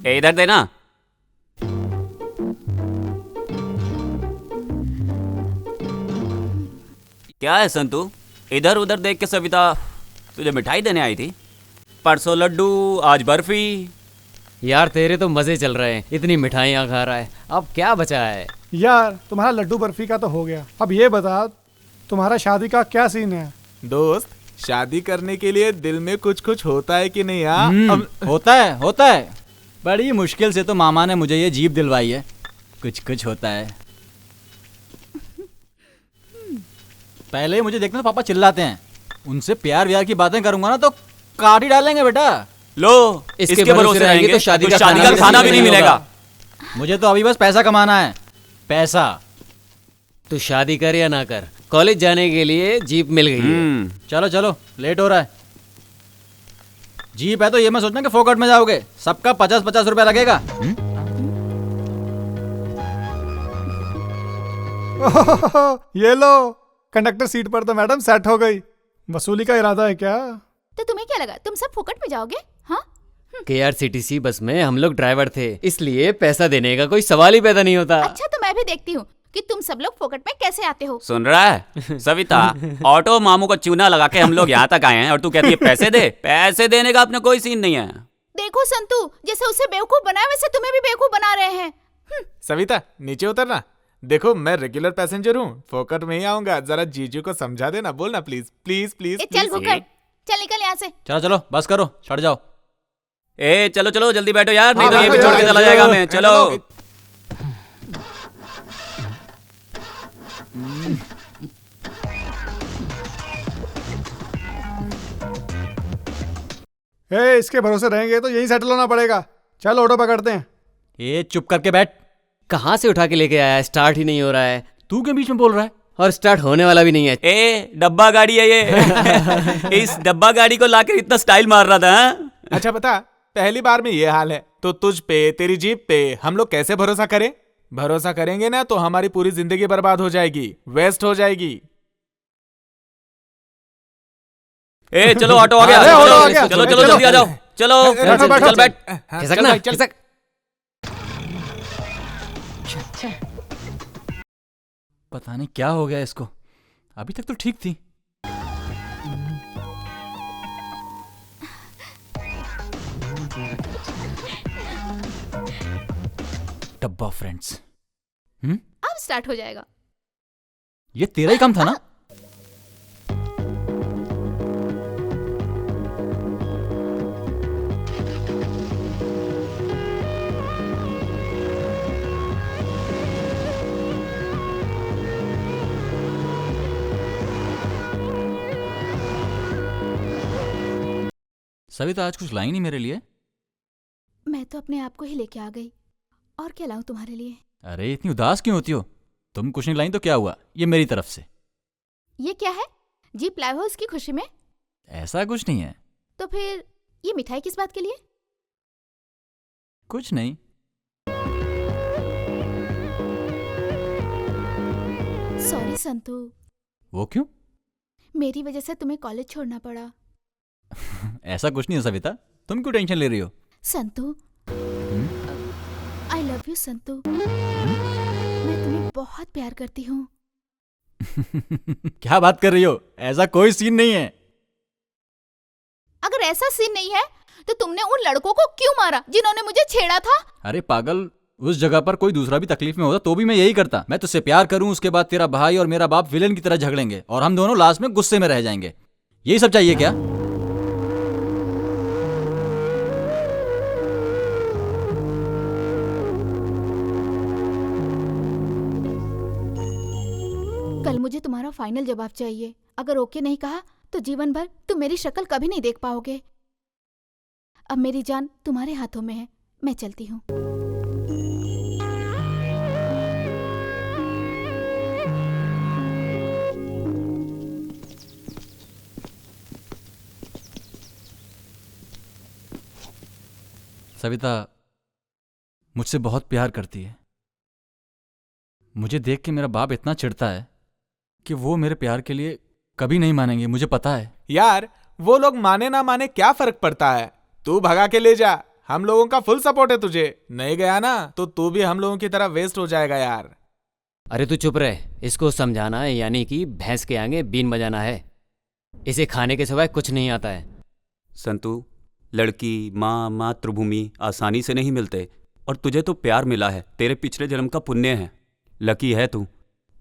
Speaker 4: ए इधर देना। क्या है संतू, इधर उधर देख के सविता तुझे मिठाई देने आई थी? परसों लड्डू, आज बर्फी।
Speaker 5: यार तेरे तो मजे चल रहे हैं, इतनी मिठाइयाँ खा रहा है, अब क्या बचा है?
Speaker 8: यार तुम्हारा लड्डू बर्फी का तो हो गया, अब ये बता तुम्हारा शादी का क्या सीन है?
Speaker 6: दोस्त, शादी करने के लिए दिल में कुछ कुछ होता है कि नहीं?
Speaker 9: होता है। बड़ी मुश्किल से तो मामा ने मुझे ये जीप दिलवाई है। कुछ कुछ होता है। पहले मुझे देखना, पापा चिल्लाते हैं। उनसे प्यार व्यार की बातें करूंगा ना तो काट ही डालेंगे बेटा।
Speaker 4: लो, इसके भरोसे रहेंगे तो शादी का खाना भी नहीं मिलेगा।
Speaker 9: मुझे तो अभी बस पैसा कमाना है, पैसा।
Speaker 5: तू शादी कर या ना कर, कॉलेज जाने के लिए जीप मिल गई है।
Speaker 9: चलो चलो, लेट हो रहा है। जीप है तो ये मैं सोचना कि फोकट में जाओगे, सबका 50-50 रुपया लगेगा।
Speaker 8: ये लो, कंडक्टर सीट पर तो मैडम सेट हो गई। वसूली का इरादा है क्या?
Speaker 1: तो तुम्हें क्या लगा तुम सब फुकट में जाओगे? हाँ,
Speaker 5: KRCTC बस में हम लोग ड्राइवर थे, इसलिए पैसा देने का कोई सवाल ही पैदा नहीं होता।
Speaker 1: अच्छा तो मैं भी देखती हूँ कि तुम सब लोग फोकट में कैसे आते हो।
Speaker 4: सुन रहा है सविता, ऑटो मामू को चूना लगा के हम लोग यहाँ तक आए हैं और तू कहती है पैसे दे। पैसे देने का अपने कोई सीन नहीं है।
Speaker 1: देखो संतू, जैसे उसे बेवकूफ बनाया वैसे तुम्हें भी बेवकूफ बना रहे हैं।
Speaker 6: सविता, नीचे उतरना। देखो मैं रेगुलर पैसेंजर हूँ, फोकट में ही आऊंगा। जरा जीजू को समझा देना, बोलना प्लीज प्लीज प्लीज।
Speaker 1: चल फुकट, चल निकल यहाँ से।
Speaker 9: चलो चलो, बस करो, छड़ जाओ।
Speaker 4: ए चलो चलो जल्दी बैठो यार, नहीं तो ये भी छोड़ के चला जाएगा मैं। चलो।
Speaker 8: इसके भरोसे रहेंगे तो यही सेटल होना पड़ेगा। चल ऑटो पकड़ते हैं।
Speaker 9: ये चुप करके बैठ।
Speaker 5: कहाँ से उठा के लेके आया है? स्टार्ट ही नहीं हो रहा है।
Speaker 9: तू क्यों बीच में बोल रहा है?
Speaker 5: और स्टार्ट होने वाला भी नहीं है।
Speaker 4: ए डब्बा गाड़ी है ये। इस डब्बा गाड़ी को लाकर इतना स्टाइल मार रहा था।
Speaker 6: अच्छा बता, पहली बार में ये हाल है तो तुझ पे, तेरी जीप पे हम लोग कैसे भरोसा करें? भरोसा करेंगे ना तो हमारी पूरी जिंदगी बर्बाद हो जाएगी, वेस्ट हो जाएगी।
Speaker 4: ए चलो ऑटो आ गया। चलो चलो जल्दी आ जाओ। चलो चल बैठ।
Speaker 5: खिसक ना, खिसक।
Speaker 9: पता नहीं क्या हो गया इसको, अभी तक तो ठीक थी। डब्बा फ्रेंड्स।
Speaker 1: अब स्टार्ट हो जाएगा।
Speaker 9: ये तेरा ही काम था ना? सविता, आज कुछ लाई नहीं मेरे लिए?
Speaker 1: मैं तो अपने आप को ही लेके आ गई, और क्या लाऊं तुम्हारे लिए?
Speaker 9: अरे इतनी उदास क्यों होती हो? तुम कुछ नहीं लाई तो क्या हुआ, ये मेरी तरफ से।
Speaker 1: ये क्या है? जीप लाए हो उसकी खुशी में?
Speaker 9: ऐसा कुछ नहीं है।
Speaker 1: तो फिर ये मिठाई किस बात के लिए?
Speaker 9: कुछ नहीं।
Speaker 1: सॉरी संतू।
Speaker 9: वो क्यों?
Speaker 1: मेरी वजह से तुम्हें कॉलेज छोड़ना पड़ा।
Speaker 9: ऐसा कुछ नहीं है सविता, तुम क्यों टेंशन ले रही हो?
Speaker 1: Santu, I love you Santu. मैं तुम्हें बहुत प्यार करती हूँ।
Speaker 9: क्या बात कर रही हो? ऐसा कोई सीन नहीं है।
Speaker 1: अगर ऐसा सीन नहीं है तो तुमने उन लड़कों को क्यों मारा जिन्होंने मुझे छेड़ा था?
Speaker 9: अरे पागल, उस जगह पर कोई दूसरा भी तकलीफ में होता तो भी मैं यही करता। मैं तुझसे प्यार करूं, उसके बाद तेरा भाई और मेरा बाप विलेन की तरह झगड़ेंगे और हम दोनों लास्ट में गुस्से में रह जाएंगे। यही सब चाहिए क्या?
Speaker 1: कल मुझे तुम्हारा फाइनल जवाब चाहिए। अगर ओके नहीं कहा तो जीवन भर तुम मेरी शक्ल कभी नहीं देख पाओगे। अब मेरी जान तुम्हारे हाथों में है, मैं चलती हूँ।
Speaker 9: सविता मुझसे बहुत प्यार करती है। मुझे देख के मेरा बाप इतना चिढ़ता है कि वो मेरे प्यार के लिए कभी नहीं मानेंगे, मुझे पता है।
Speaker 6: यार वो लोग माने ना माने क्या फर्क पड़ता है, तू भगा के ले जा, हम लोगों का फुल सपोर्ट है तुझे। नहीं गया ना तो तू भी हम लोगों की तरह वेस्ट हो जाएगा यार।
Speaker 5: अरे तू चुप रहे, इसको समझाना है यानी कि भैंस के आगे बीन बजाना है। इसे खाने के सिवाय कुछ नहीं आता है।
Speaker 4: संतु, लड़की, माँ, मातृभूमि आसानी से नहीं मिलते और तुझे तो प्यार मिला है, तेरे पिछले जन्म का पुण्य है। लकी है तू,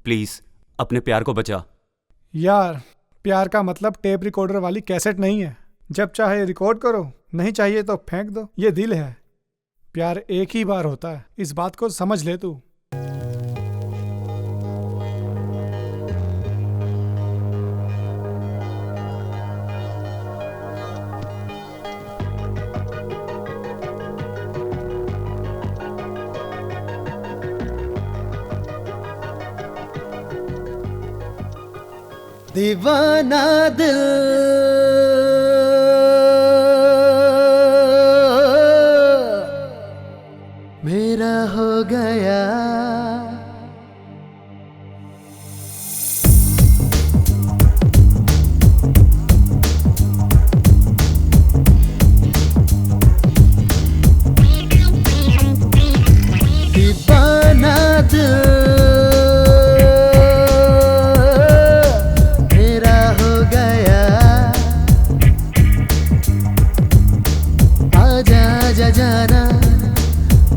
Speaker 4: प्लीज अपने प्यार को बचा।
Speaker 8: यार प्यार का मतलब टेप रिकॉर्डर वाली कैसेट नहीं है, जब चाहे रिकॉर्ड करो, नहीं चाहिए तो फेंक दो। ये दिल है, प्यार एक ही बार होता है, इस बात को समझ ले तू।
Speaker 10: दीवाना दिल मेरा हो गया, दीवाना दिल जाना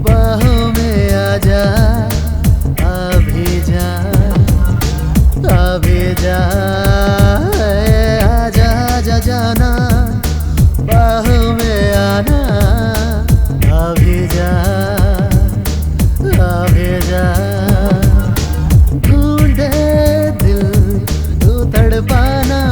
Speaker 10: बाहों में आजा, अभी जा आजा जा जाना, बाहों में आना, अभी जा ढूंढे दिल तू तड़पाना,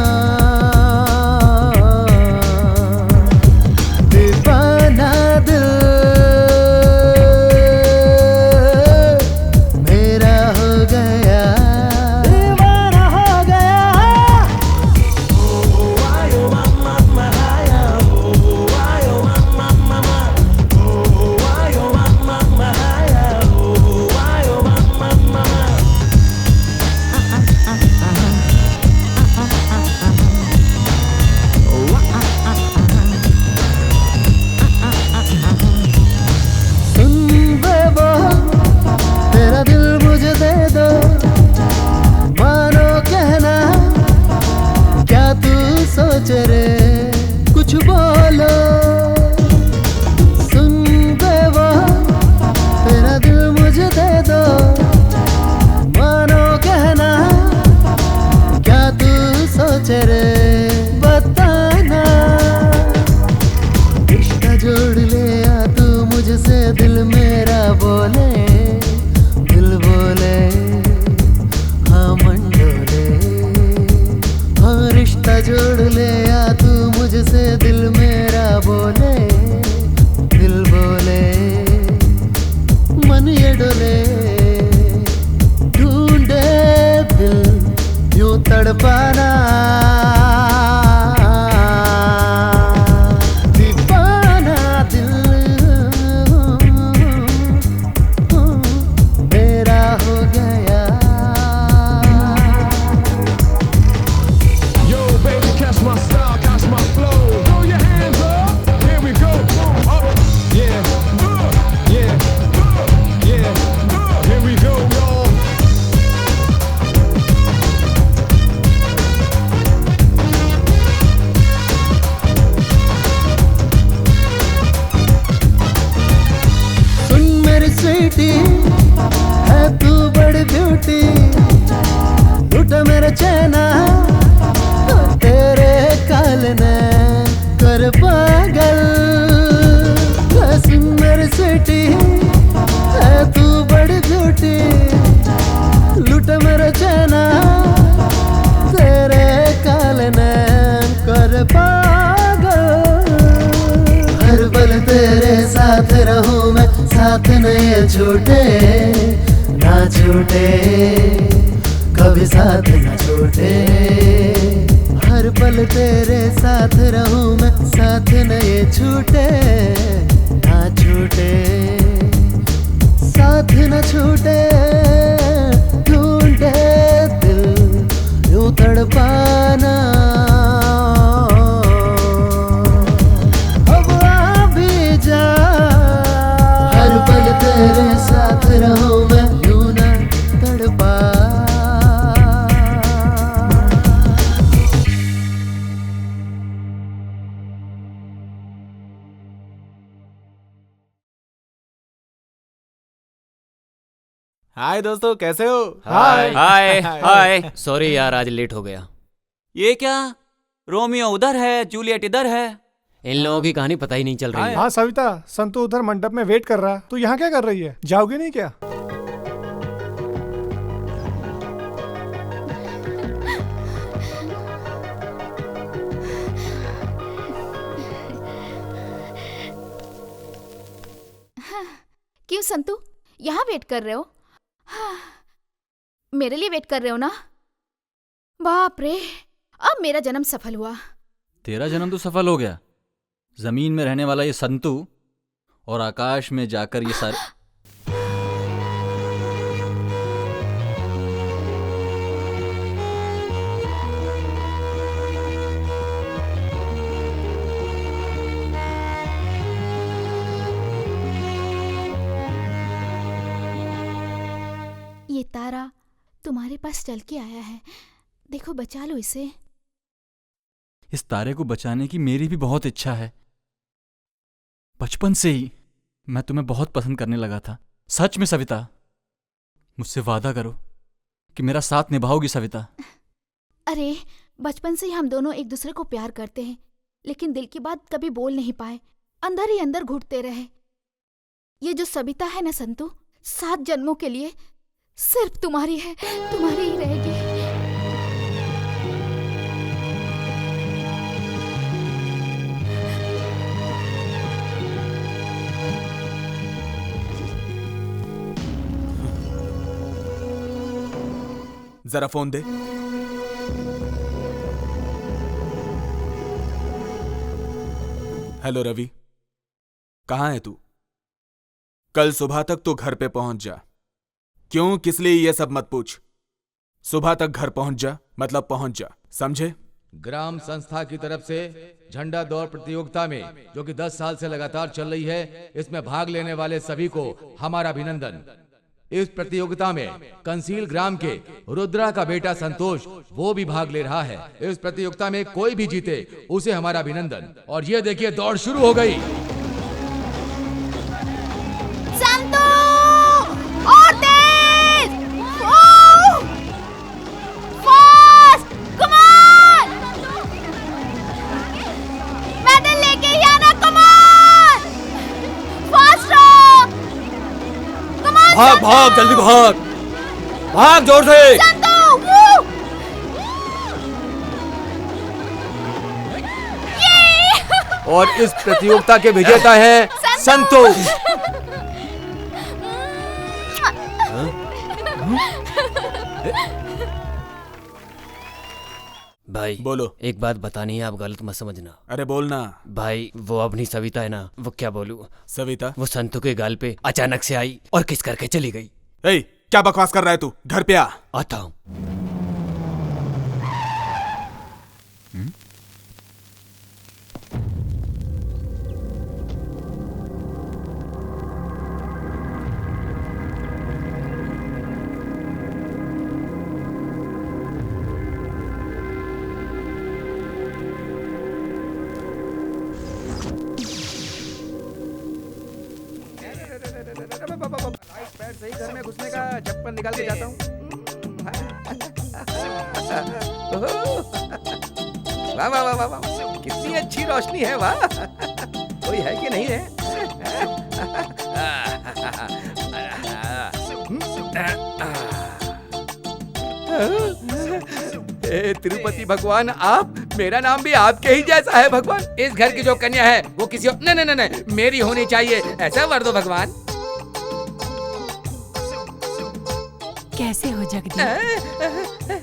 Speaker 10: सोच रे कुछ बोलो, सुन दे वो तेरा दिल मुझे दे दो, मानो कहना क्या तू सोच रे, बताना रिश्ता जोड़ ले आ तू मुझसे, दिल मेरा बोले, दिल बोले हाँ मंडोले, हाँ रिश्ता जोड़ ले आ तू मुझसे, दिल मेरा बोले, दिल बोले मन ये डोले, ढूंढे दिल यूं तड़पाना, दीवाना दिल मेरा हो गया।
Speaker 12: My style, catch my flow. Throw your hands up. Here we go. Up. Yeah. Yeah. Yeah. Here we go, y'all.
Speaker 10: सुन मेरी स्वीटी है तू बड़ी ब्यूटी, लूटा मेरा चैना तेरे काल ने कर पागल, मेरी स्वीटी है तू बड़ी ब्यूटी, लूट मेरा चैना तेरे काल ने कर पागल, हर पल तेरे साथ रहूं मैं, साथ नहीं छूटे ना छूटे, कभी साथ न छूटे, हर पल तेरे साथ रहूं मैं, साथ न ये छूटे ना छूटे। छूटे ढूंढे दिल यूं तड़पाना अब आ भी जा हर पल तेरे साथ रहूं मैं यूं ना तड़पा
Speaker 6: हाय दोस्तों, कैसे हो?
Speaker 5: हाय हाय हाय। सॉरी यार, आज लेट हो गया।
Speaker 4: ये क्या, रोमियो उधर है, जूलियट इधर है।
Speaker 5: इन लोगों की कहानी पता ही नहीं चल रही है।
Speaker 8: हाँ सविता, संतू उधर मंडप में वेट कर रहा। तू यहाँ क्या कर रही है? जाओगी नहीं क्या?
Speaker 1: क्यों संतू, यहाँ वेट कर रहे हो? मेरे लिए वेट कर रहे हो ना? बाप रे, अब मेरा जन्म सफल हुआ।
Speaker 9: तेरा जन्म तो सफल हो गया। जमीन में रहने वाला ये संतू और आकाश में जाकर ये सारे
Speaker 1: ये तारा तुम्हारे पास चल के आया है, देखो बचा लो इसे।
Speaker 9: इस तारे को बचाने की मेरी भी बहुत इच्छा है। बचपन से ही मैं तुम्हें बहुत पसंद करने लगा था। सच में सविता, मुझसे वादा करो कि मेरा साथ निभाओगी सविता।
Speaker 1: अरे बचपन से ही हम दोनों एक दूसरे को प्यार करते हैं, लेकिन दिल की बात कभी बोल नहीं पाए, अंदर ही अंदर घुटते रहे। ये जो सविता है ना संतू, 7 जन्मों के लिए सिर्फ तुम्हारी है, तुम्हारी ही रहेगी।
Speaker 6: जरा फोन दे। हेलो रवि, कहाँ है तू? कल सुबह तक तू घर पे पहुंच जा। क्यों, किस लिए, ये सब मत पूछ। सुबह तक घर पहुंच जा, मतलब पहुंच जा, समझे?
Speaker 11: ग्राम संस्था की तरफ से झंडा दौड़ प्रतियोगिता में, जो कि 10 साल से लगातार चल रही है, इसमें भाग लेने वाले सभी को हमारा अभिनंदन। इस प्रतियोगिता में कंसील ग्राम के रुद्रा का बेटा संतोष, वो भी भाग ले रहा है। इस प्रतियोगिता में कोई भी जीते उसे हमारा अभिनंदन। और ये देखिए, दौड़ शुरू हो गई।
Speaker 1: संतू, और तेज, फास्ट, कम ऑन, मेडल लेके ही आना, कम ऑन, फास्ट रहो, कम ऑन।
Speaker 11: भाग भाग, जल्दी भाग, भाग जोर से।
Speaker 1: संतू,
Speaker 11: और इस प्रतियोगिता के विजेता हैं संतोष।
Speaker 5: भाई
Speaker 6: बोलो।
Speaker 5: एक बात बतानी है, आप गलत मत समझना।
Speaker 6: अरे बोलना।
Speaker 5: भाई वो अपनी सविता है ना, वो क्या बोलूं,
Speaker 6: सविता
Speaker 5: वो संतू के गाल पे अचानक से आई और किस करके चली गई।
Speaker 6: ए, क्या बकवास कर रहा है तू? घर पे आ।
Speaker 5: आता हूं।
Speaker 11: सही घर में घुसने का चप्पल निकाल के जाता हूँ। वाह वाह वाह वाह, कितनी अच्छी रोशनी है, वाह। कोई है कि नहीं है? हे तिरुपति भगवान, आप, मेरा नाम भी आपके ही जैसा है भगवान। इस घर की जो कन्या है वो किसी और, नहीं नहीं नहीं, मेरी होनी चाहिए, ऐसा वर दो भगवान।
Speaker 2: कैसे हो जगदीश?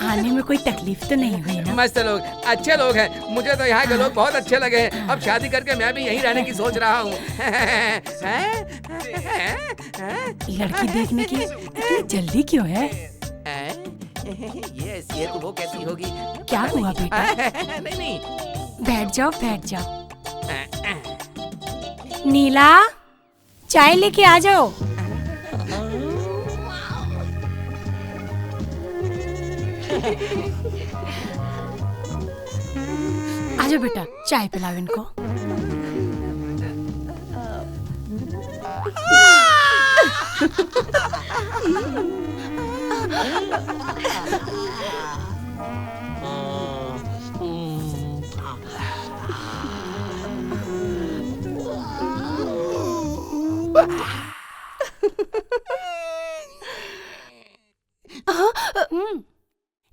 Speaker 2: आने में कोई तकलीफ तो नहीं हुई ना?
Speaker 11: मस्त लोग, अच्छे लोग हैं। मुझे तो यहाँ के लोग बहुत अच्छे लगे हैं। अब शादी करके मैं भी यहीं रहने की सोच रहा हूँ।
Speaker 2: लड़की देखने की इतनी जल्दी क्यों है?
Speaker 11: ये शेर वो कैसी होगी?
Speaker 2: क्या हुआ बेटा?
Speaker 11: नहीं नहीं।
Speaker 2: बैठ जाओ बैठ जाओ। नीला, चाय लेके आ जाओ। आजा बेटा, चाय पिलाओ इनको।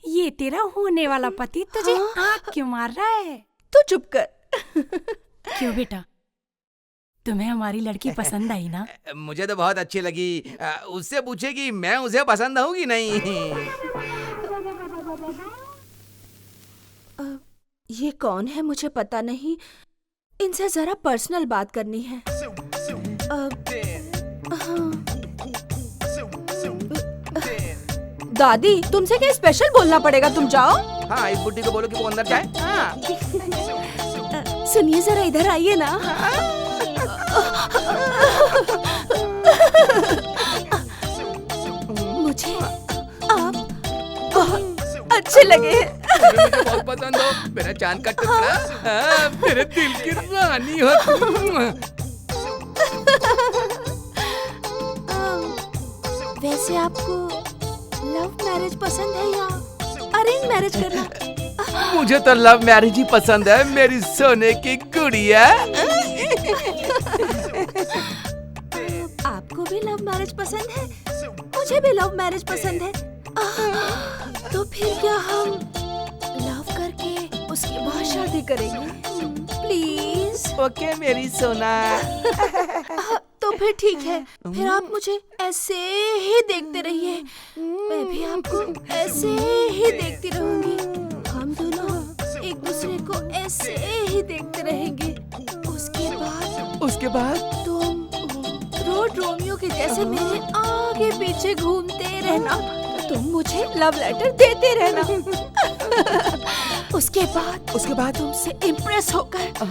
Speaker 2: ये तेरा होने वाला पति तुझे आँख क्यों मार रहा है?
Speaker 7: तू चुप कर।
Speaker 2: क्यों बेटा, तुम्हें हमारी लड़की पसंद आई ना?
Speaker 11: मुझे तो बहुत अच्छी लगी। उससे पूछे कि मैं उसे पसंद हूँ कि नहीं।
Speaker 7: ये कौन है मुझे पता नहीं, इनसे जरा पर्सनल बात करनी है। दादी, तुमसे क्या स्पेशल बोलना पड़ेगा, तुम जाओ।
Speaker 11: हाँ, इस बुड्ढी को बोलो कि वो अंदर जाए। हाँ।
Speaker 7: सुनिए जरा, इधर आइए ना। मुझे आप बहुत अच्छे लगे।
Speaker 11: मुझे बहुत पसंद हो, मेरा चांद का टुकड़ा, मेरे दिल की रानी हो तुम।
Speaker 7: वैसे आपको लव मैरिज पसंद है या अरेंज मैरिज करना?
Speaker 11: मुझे तो लव मैरिज ही पसंद है, मेरी सोने की गुड़िया।
Speaker 7: आपको भी लव मैरिज पसंद है? मुझे भी लव मैरिज पसंद है। तो फिर क्या हम लव करके उसके बाद शादी करेंगे? प्लीज।
Speaker 11: ओके मेरी सोना।
Speaker 7: तो फिर ठीक है, फिर आप मुझे ऐसे ही देखते रहिए, मैं भी आपको ऐसे ही देखती रहूंगी। हम दोनों एक दूसरे को ऐसे ही देखते रहेंगे। उसके बाद तुम रोड रोमियो के जैसे मेरे आगे पीछे घूमते रहना, तुम मुझे लव लेटर देते रहना। उसके बाद तुमसे इम्प्रेस होकर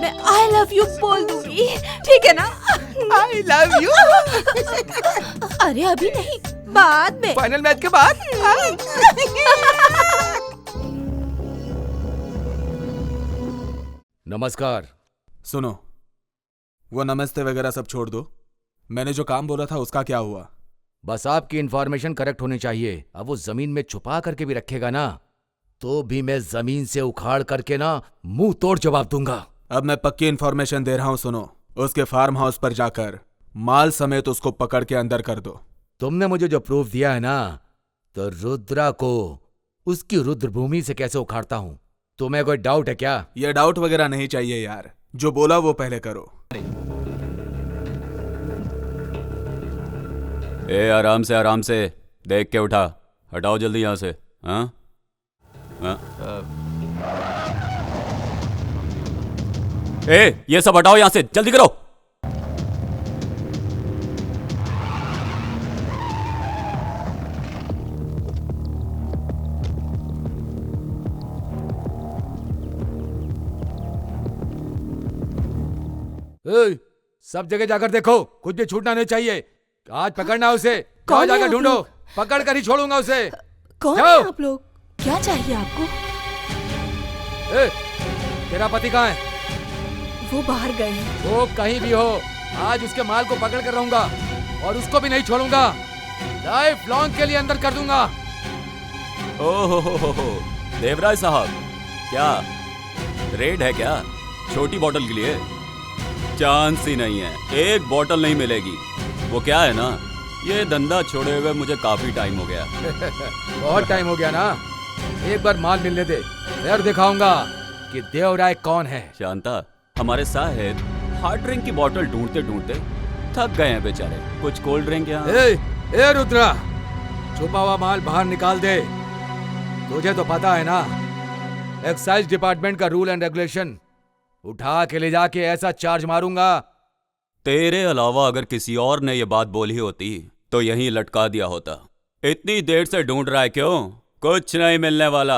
Speaker 7: मैं आई लव यू बोल दूंगी, ठीक है ना?
Speaker 11: I love you.
Speaker 7: अरे अभी नहीं, बाद में,
Speaker 11: फाइनल मैच के बाद। नमस्कार।
Speaker 6: सुनो, वो नमस्ते वगैरह सब छोड़ दो। मैंने जो काम बोला था उसका क्या हुआ?
Speaker 11: बस आपकी इंफॉर्मेशन करेक्ट होनी चाहिए। अब वो जमीन में छुपा करके भी रखेगा ना, तो भी मैं जमीन से उखाड़ करके ना मुंह तोड़ जवाब दूंगा।
Speaker 6: अब मैं पक्की इंफॉर्मेशन दे रहा हूँ, सुनो। उसके फार्म हाउस पर जाकर माल समेत उसको पकड़ के अंदर कर दो।
Speaker 11: तुमने मुझे जो प्रूफ दिया है ना, तो रुद्रा को उसकी रुद्रभूमि से कैसे उखाड़ता हूं, तुम्हें कोई डाउट है क्या?
Speaker 6: ये डाउट वगैरह नहीं चाहिए यार, जो बोला वो पहले करो।
Speaker 4: ए आराम से देख के उठा। हटाओ जल्दी यहाँ से। हाँ ए, ये सब हटाओ यहाँ से, जल्दी करो।
Speaker 11: सब जगह जाकर देखो, कुछ भी छूटना नहीं चाहिए। आज पकड़ना उसे।
Speaker 7: कौन
Speaker 11: जाकर
Speaker 7: है
Speaker 11: ढूंढो,
Speaker 7: आप लोग?
Speaker 11: पकड़ कर ही छोड़ूंगा उसे।
Speaker 7: कौन है आप लोग? क्या चाहिए आपको?
Speaker 11: तेरा पति कहाँ है?
Speaker 7: वो बाहर गए हैं।
Speaker 11: वो कहीं भी हो, आज उसके माल को पकड़ कर रहूंगा और उसको भी नहीं छोड़ूंगा। लाइफ लॉन्ग के लिए अंदर कर दूंगा।
Speaker 4: ओहो देवराज साहब, क्या रेड है क्या? छोटी बोतल के लिए चांस ही नहीं है, एक बोतल नहीं मिलेगी। वो क्या है ना, ये धंधा छोड़े हुए मुझे काफी टाइम हो गया।
Speaker 11: बहुत टाइम हो गया ना, एक बार माल मिलने दे, फिर दिखाऊंगा कि देवराय कौन है।
Speaker 4: शांता, हमारे साहेब हार्ड ड्रिंक की बोतल ढूंढते ढूंढते थक गए हैं बेचारे। कुछ कोल्ड ड्रिंक यहाँ?
Speaker 11: ए रुद्रा, छुपा हुआ माल बाहर निकाल दे। तुझे तो पता है ना, एक्साइज डिपार्टमेंट का रूल एंड रेगुलेशन। उठा के ले जाके ऐसा चार्ज मारूंगा
Speaker 4: तेरे अलावा अगर किसी और ने ये बात बोली होती तो यहीं लटका दिया होता। इतनी देर से ढूंढ रहा है क्यों? कुछ नहीं मिलने वाला।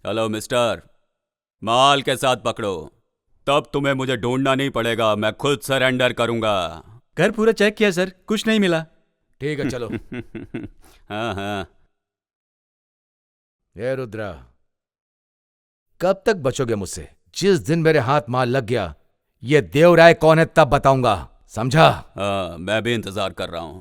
Speaker 4: हेलो मिस्टर, माल के साथ पकड़ो, तब तुम्हें मुझे ढूंढना नहीं पड़ेगा, मैं खुद सरेंडर करूंगा।
Speaker 9: घर पूरा चेक किया सर, कुछ नहीं मिला।
Speaker 11: ठीक है चलो।
Speaker 4: हाँ हाँ।
Speaker 11: ये रुद्रा, कब तक बचोगे मुझसे? जिस दिन मेरे हाथ माल लग गया, ये देवराय कौन है तब बताऊंगा, समझा?
Speaker 4: हाँ, मैं भी इंतजार कर रहा हूं।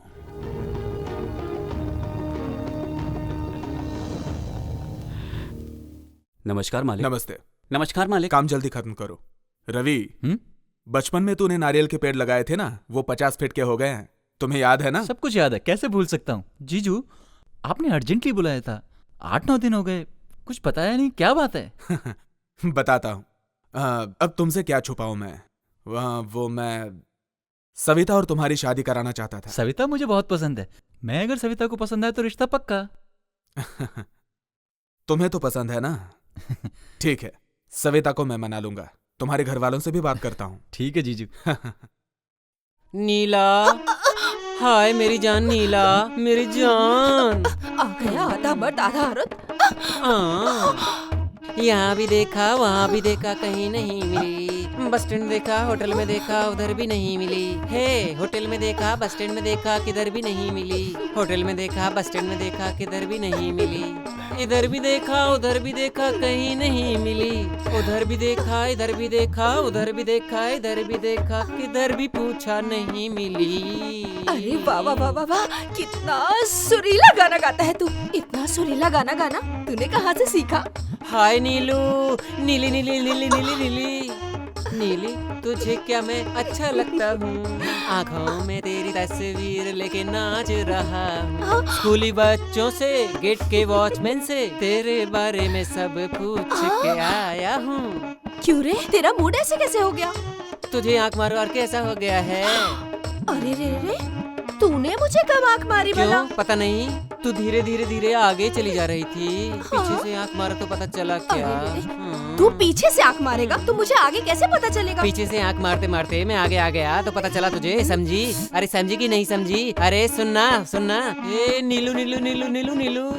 Speaker 4: नमस्कार मालिक।
Speaker 6: नमस्ते।
Speaker 4: नमस्कार मालिक।
Speaker 6: काम जल्दी खत्म करो। रवि, बचपन में तूने नारियल के पेड़ लगाए थे ना, वो 50 फीट के हो गए हैं, तुम्हें याद है ना?
Speaker 9: सब कुछ याद है, कैसे भूल सकता हूँ। जीजू, आपने अर्जेंटली बुलाया था, 8-9 दिन हो गए, कुछ बताया नहीं, क्या बात है?
Speaker 6: बताता हूँ। अब तुमसे क्या छुपाऊं मैं? वो मैं सविता और तुम्हारी शादी कराना चाहता था।
Speaker 9: सविता मुझे बहुत पसंद है। मैं अगर सविता को पसंद आए तो रिश्ता पक्का।
Speaker 6: तुम्हें तो पसंद है ना? ठीक है, सविता को मैं मना लूंगा। तुम्हारे घर वालों से भी बात करता हूँ।
Speaker 9: ठीक है जीजू।
Speaker 5: नीला, हाय मेरी जान नीला, मेरी जान।
Speaker 7: आ गया आधा मर्द आधा औरत।
Speaker 5: यहाँ भी देखा वहाँ भी देखा, कहीं नहीं मिली। बस स्टैंड देखा, होटल में देखा, उधर भी नहीं मिली। हे, होटल में देखा, बस स्टैंड में देखा, किधर भी नहीं मिली। होटल में देखा, बस स्टैंड में देखा, किधर भी नहीं मिली। इधर भी देखा, उधर भी देखा, कहीं नहीं मिली। उधर भी देखा, इधर भी देखा, उधर भी देखा, इधर भी देखा, किधर भी पूछा नहीं मिली।
Speaker 7: अरे वाह वाह वाह वाह वाह, कितना सुरीला गाना गाता है तू। इतना सुरीला गाना गाना तूने कहाँ से सीखा?
Speaker 5: हाय नीलू, नीली नीली नीली नीली नीली नीली, तुझे क्या मैं अच्छा लगता हूँ? आँखों में तेरी तस्वीर लेके नाच रहा हूँ। स्कूली बच्चों से, गेट के वॉचमैन से तेरे बारे में सब पूछ के आया हूँ।
Speaker 7: क्यों रे, तेरा मूड ऐसे कैसे हो गया?
Speaker 5: तुझे आँख मार मार के ऐसा हो गया है।
Speaker 7: अरे रे रे, तूने मुझे कब आँख मारी भला?
Speaker 5: क्यों? पता नहीं, तू धीरे धीरे धीरे आगे चली जा रही थी। पीछे से आँख मारा तो पता चला क्या?
Speaker 7: तू पीछे से आँख मारेगा तो मुझे आगे कैसे पता चलेगा?
Speaker 5: पीछे से आँख मारते मारते मैं आगे आ गया तो पता चला तुझे, समझी? अरे समझी कि नहीं समझी? अरे सुनना सुनना, ए नीलू नीलू नीलू नीलू नीलू।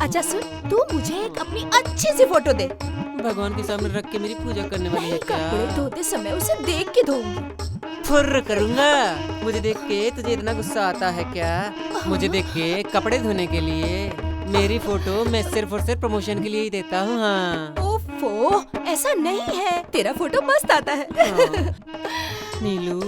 Speaker 7: अच्छा सुन, तू मुझे एक अपनी अच्छी सी फोटो दे।
Speaker 5: भगवान के सामने रख के मेरी पूजा करने वाली है क्या?
Speaker 7: कपड़े धोते समय उसे देख के धोऊंगी।
Speaker 5: फुर्र करूंगा। मुझे देख के तुझे इतना गुस्सा आता है क्या? मुझे देख के कपड़े धोने के लिए मेरी फोटो मैं सिर्फ और सिर्फ प्रमोशन के लिए ही देता हूँ। हाँ
Speaker 7: ओफो, ऐसा नहीं है, तेरा फोटो मस्त आता है।
Speaker 5: नीलू,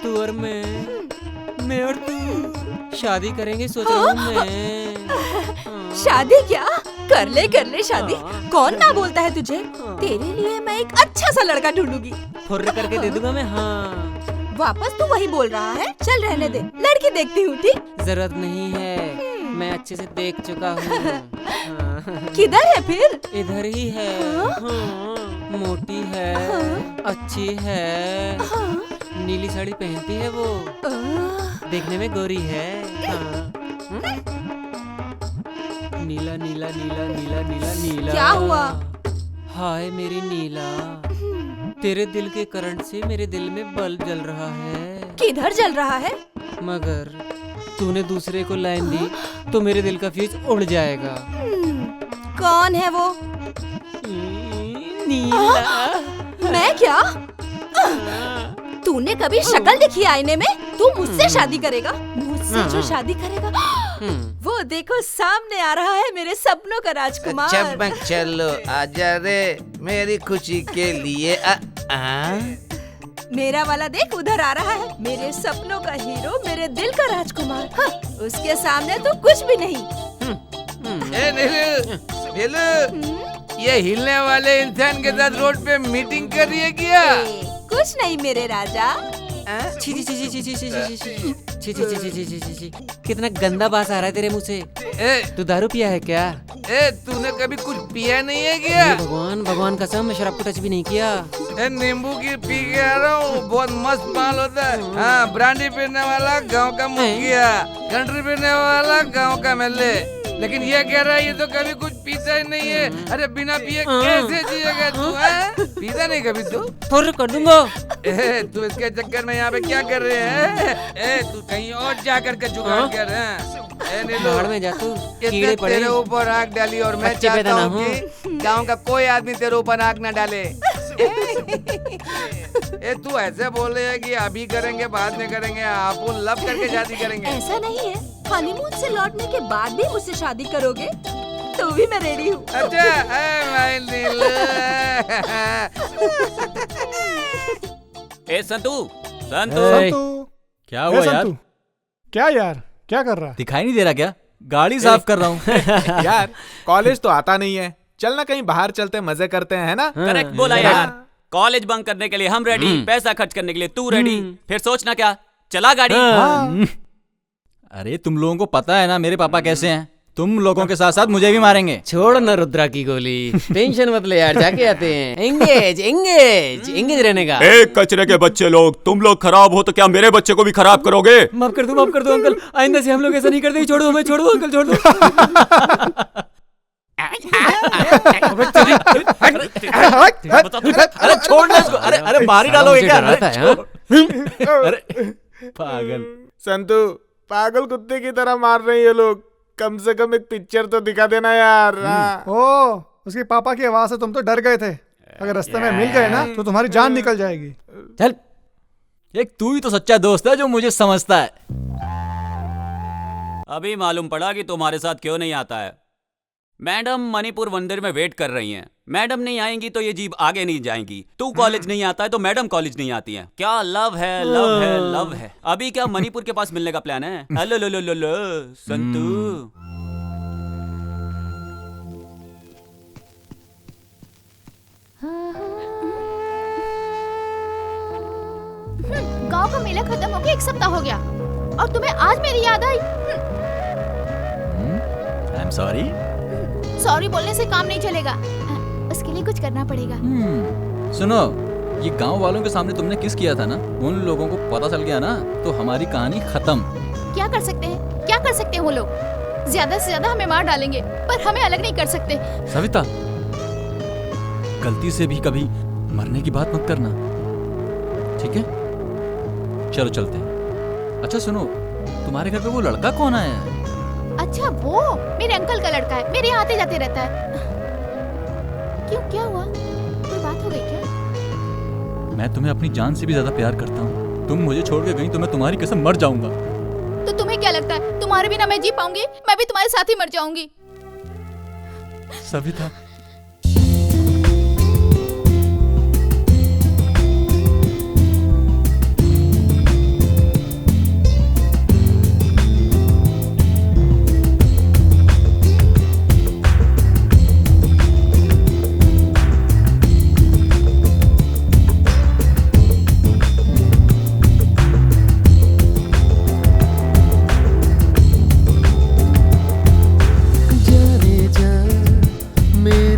Speaker 5: तू और मैं और तू शादी करेंगे सोच रहा हूँ मैं।
Speaker 7: शादी क्या? कर ले शादी। कौन ना बोलता है तुझे? तेरे लिए मैं एक अच्छा सा लड़का ढूंढूंगी।
Speaker 5: फुर्र करके दे दूंगा मैं। हाँ
Speaker 7: वापस तू वही बोल रहा है? चल रहने दे, लड़की देखती हूँ। ठीक,
Speaker 5: जरूरत नहीं है, मैं अच्छे से देख चुका हूँ।
Speaker 7: किधर है फिर?
Speaker 5: इधर ही है। मोटी है, अच्छी है, नीली साड़ी पहनती है वो, देखने में गोरी है। नीला नीला नीला नीला नीला नीला।
Speaker 7: क्या हुआ?
Speaker 5: हाय मेरी नीला, तेरे दिल के करंट से मेरे दिल में बल्ब जल रहा है।
Speaker 7: किधर जल रहा है?
Speaker 5: मगर तूने दूसरे को लाइन दी तो मेरे दिल का फ्यूज उड़ जाएगा।
Speaker 7: कौन है वो?
Speaker 5: नीला।
Speaker 7: मैं क्या? तूने कभी शक्ल देखी आईने में? तू मुझसे शादी करेगा? मुझसे जो शादी करेगा, वो देखो सामने आ रहा है मेरे सपनों का राजकुमार।
Speaker 11: चमक चलो आजा रे मेरी खुशी के लिए।
Speaker 7: मेरा वाला देख उधर आ रहा है, मेरे सपनों का हीरो, मेरे दिल का राजकुमार। हाँ, उसके सामने तो कुछ भी नहीं।
Speaker 11: नीलू, ये हिलने वाले इंसान के साथ रोड पे मीटिंग कर रही है क्या?
Speaker 7: कुछ नहीं मेरे राजा।
Speaker 5: छी छी छी छी छी छी छी छी छी छी छी छी छी छी, कितना गंदा बास आ रहा है तेरे मुंह से। तू दारू पिया है क्या?
Speaker 11: तूने कभी कुछ पिया नहीं है क्या?
Speaker 5: भगवान भगवान कसम, मैं शराब को टच भी नहीं किया।
Speaker 11: नींबू की पी के आ रहा हूँ, बहुत मस्त माल होता है। हाँ, ब्रांडी पीने वाला गांव का मुखिया, कंट्री पीने वाला गांव का मेले। लेकिन ये कह रहा है ये तो कभी कुछ पीता ही नहीं है। अरे बिना पिए कैसे जिएगा तू? है पीता नहीं कभी तू?
Speaker 5: थोड़ा कर दूंगा।
Speaker 11: तू इसके चक्कर में यहाँ पे क्या कर रहे हैं? तू कहीं और जा करके जुगाड़ कर रहे हैं।
Speaker 5: बाहर में जा तू, कीड़े पड़े।
Speaker 11: तेरे ऊपर आग डाली और मैं चाहता हूँ कि गाँव का कोई आदमी तेरे ऊपर आग ना डाले। तू ऐसे बोल रहे है कि अभी करेंगे बाद में करेंगे, आप लव करके शादी करेंगे।
Speaker 7: ऐसा नहीं है, हनीमून से लौटने के बाद भी मुझसे शादी करोगे तो भी मैं रेडी हूँ।
Speaker 11: अच्छा
Speaker 4: संतू
Speaker 8: संतू
Speaker 9: क्या हुआ यार?
Speaker 8: संतू क्या यार, क्या कर रहा?
Speaker 9: दिखाई नहीं दे रहा क्या? गाड़ी साफ कर रहा हूँ।
Speaker 6: यार कॉलेज तो आता नहीं है, चलना कहीं बाहर चलते मजे करते हैं, है ना?
Speaker 4: करेक्ट बोला यार। कॉलेज बंक करने के लिए हम रेडी, पैसा खर्च करने के लिए तू रेडी, फिर सोचना क्या? चला गाड़ी।
Speaker 9: अरे तुम लोगों को पता है ना मेरे पापा कैसे हैं? तुम लोगों के साथ साथ मुझे भी मारेंगे।
Speaker 5: छोड़ ना रुद्रा की गोली, टेंशन मत ले यार, जाके आते हैं। एंगेज एंगेज एंगेज रहने का।
Speaker 4: कचरे के बच्चे लोग, तुम लोग खराब हो तो क्या मेरे बच्चे को भी खराब करोगे?
Speaker 5: माफ कर दो अंकल, आइंदा से हम लोग ऐसा नहीं करते। छोड़ दो हमें, छोड़ दो अंकल, छोड़ दो।
Speaker 9: अरे छोड़ना इसको। अरे मार ही डालोगे क्या?
Speaker 6: अरे पागल संतू, पागल कुत्ते की तरह मार रहे हैं ये लोग। कम से कम एक पिक्चर तो दिखा देना यार।
Speaker 8: ओ, उसके पापा की आवाज से तुम तो डर गए थे। अगर रास्ते में मिल गए ना तो तुम्हारी जान निकल जाएगी।
Speaker 9: चल, एक तू ही तो सच्चा दोस्त है जो मुझे समझता है।
Speaker 4: अभी मालूम पड़ा कि तुम्हारे साथ क्यों नहीं आता है। मैडम मणिपुर मंदिर में वेट कर रही हैं। मैडम नहीं आएंगी तो ये जीप आगे नहीं जाएंगी। तू कॉलेज नहीं आता है तो मैडम कॉलेज नहीं आती हैं। क्या लव है, लव है, लव है। अभी क्या मणिपुर के पास मिलने का प्लान है? हेलो लो लो लो लो संतू।
Speaker 1: गांव का मेला खत्म हो गया, 1 सप्ताह हो गया और तुम्हें आज मेरी याद आई।
Speaker 9: I am sorry.
Speaker 1: सॉरी बोलने से काम नहीं चलेगा, उसके लिए कुछ करना पड़ेगा।
Speaker 9: सुनो, ये गांव वालों के सामने तुमने किस किया था ना, उन लोगों को पता चल गया ना तो हमारी कहानी खत्म।
Speaker 1: क्या कर सकते हैं, क्या कर सकते हैं वो लोग? ज्यादा से ज्यादा हमें मार डालेंगे पर हमें अलग नहीं कर सकते।
Speaker 9: सविता, गलती से भी कभी मरने की बात मत करना, ठीक है? चलो चलते हैं। अच्छा सुनो, तुम्हारे घर पे वो लड़का कौन आया है?
Speaker 1: अच्छा वो मेरे अंकल का लड़का है, मेरे यहाँ आते जाते रहता है। क्यों, क्या हुआ? कोई बात हो गई क्या?
Speaker 9: मैं तुम्हें अपनी जान से भी ज्यादा प्यार करता हूँ। तुम मुझे छोड़ के गई तो मैं तुम्हारी कसम मर जाऊंगा।
Speaker 1: तो तुम्हें क्या लगता है तुम्हारे बिना मैं जी पाऊंगी? मैं भी तुम्हारे साथ ही मर जाऊंगी।
Speaker 9: सविता,
Speaker 10: मेरे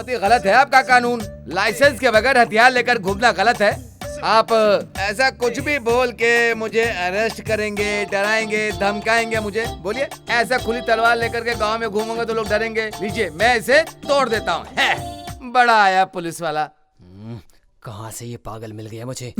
Speaker 11: बहुत ही गलत है आपका कानून। लाइसेंस के बगैर हथियार लेकर घूमना गलत है। आप ऐसा कुछ भी बोल के मुझे अरेस्ट करेंगे, डराएंगे, धमकाएंगे मुझे? बोलिए, ऐसा खुली तलवार लेकर के गांव में घूमूंगा तो लोग डरेंगे। लीजिए, मैं इसे तोड़ देता हूँ। है, बड़ा आया पुलिस वाला।
Speaker 5: कहाँ से ये पागल मिल गया मुझे?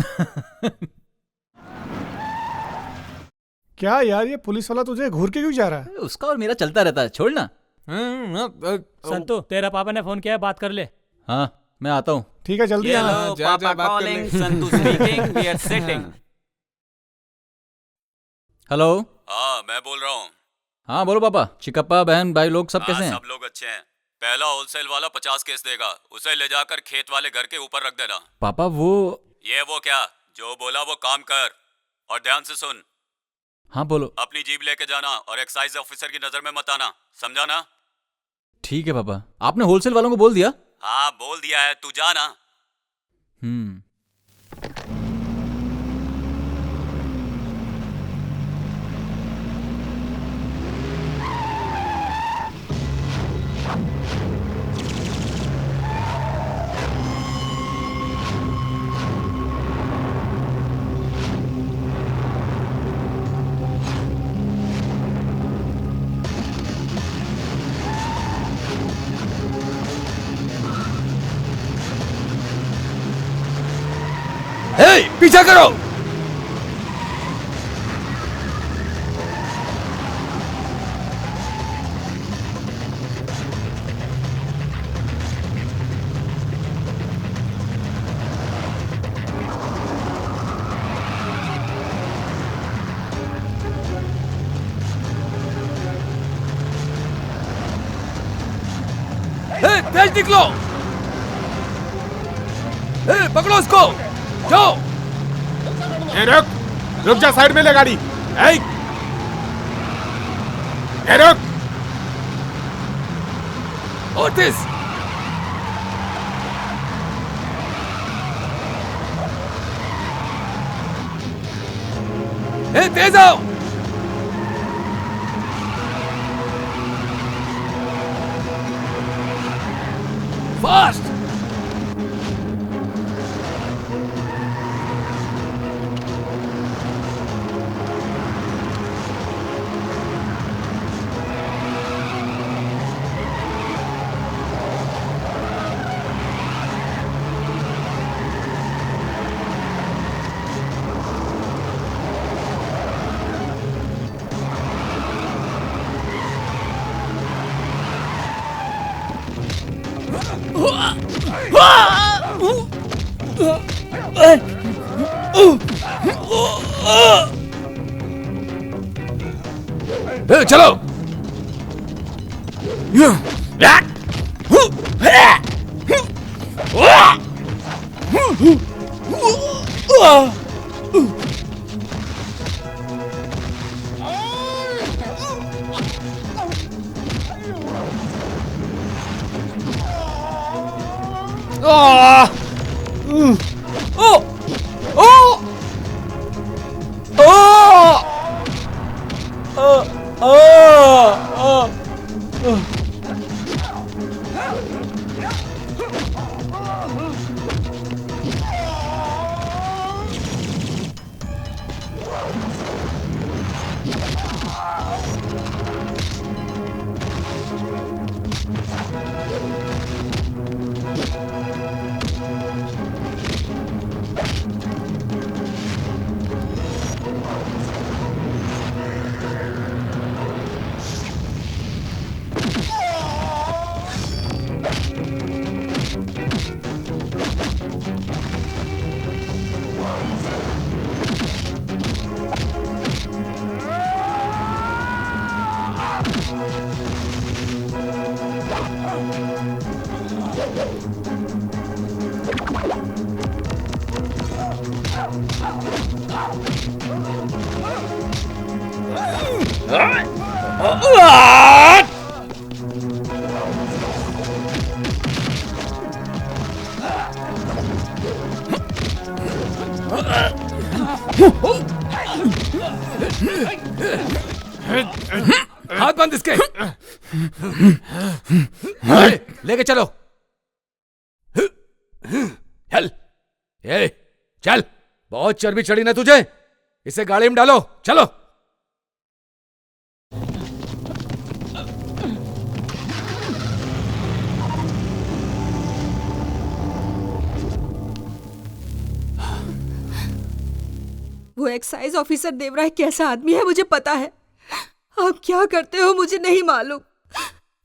Speaker 8: क्या यार, ये पुलिस वाला तुझे घूर के क्यों जा रहा है?
Speaker 9: उसका और मेरा चलता रहता है, छोड़ ना।
Speaker 3: संतू, तेरा पापा ने फोन किया है, बात कर ले।
Speaker 9: हाँ, मैं आता हूँ।
Speaker 8: ठीक है, जल्दी आना।
Speaker 4: पापा calling, Santu speaking, we are sitting.
Speaker 9: Hello.
Speaker 4: हाँ, मैं बोल रहा हूँ।
Speaker 9: हाँ बोलो पापा। चिकप्पा, बहन, भाई लोग सब कैसे हैं?
Speaker 4: सब लोग अच्छे हैं। पहला होलसेल वाला 50 केस देगा, उसे ले जाकर खेत वाले घर के ऊपर रख देना।
Speaker 9: पापा वो
Speaker 4: क्या, जो बोला वो काम कर, और ध्यान से सुन।
Speaker 9: हाँ बोलो।
Speaker 4: अपनी जीप लेके जाना और एक्साइज ऑफिसर की नजर में मत आना, समझा ना?
Speaker 9: ठीक है पापा। आपने होलसेल वालों को बोल दिया?
Speaker 4: हाँ बोल दिया है, तू जा ना।
Speaker 11: पीछा करो। तेज निकलो। पकड़ो उसको, जाओ।
Speaker 6: रुक जा, साइड में ले गाड़ी। रुक।
Speaker 11: ओटिस, तेज आओ। फास्ट। चलो। हाथ बंद इसके। लेके चलो। ए, चल, बहुत चर्बी चढ़ी ना तुझे, इसे गाड़ी में डालो, चलो।
Speaker 7: वो एक्साइज ऑफिसर देवराय कैसा आदमी है मुझे पता है। आप क्या करते हो मुझे नहीं मालूम।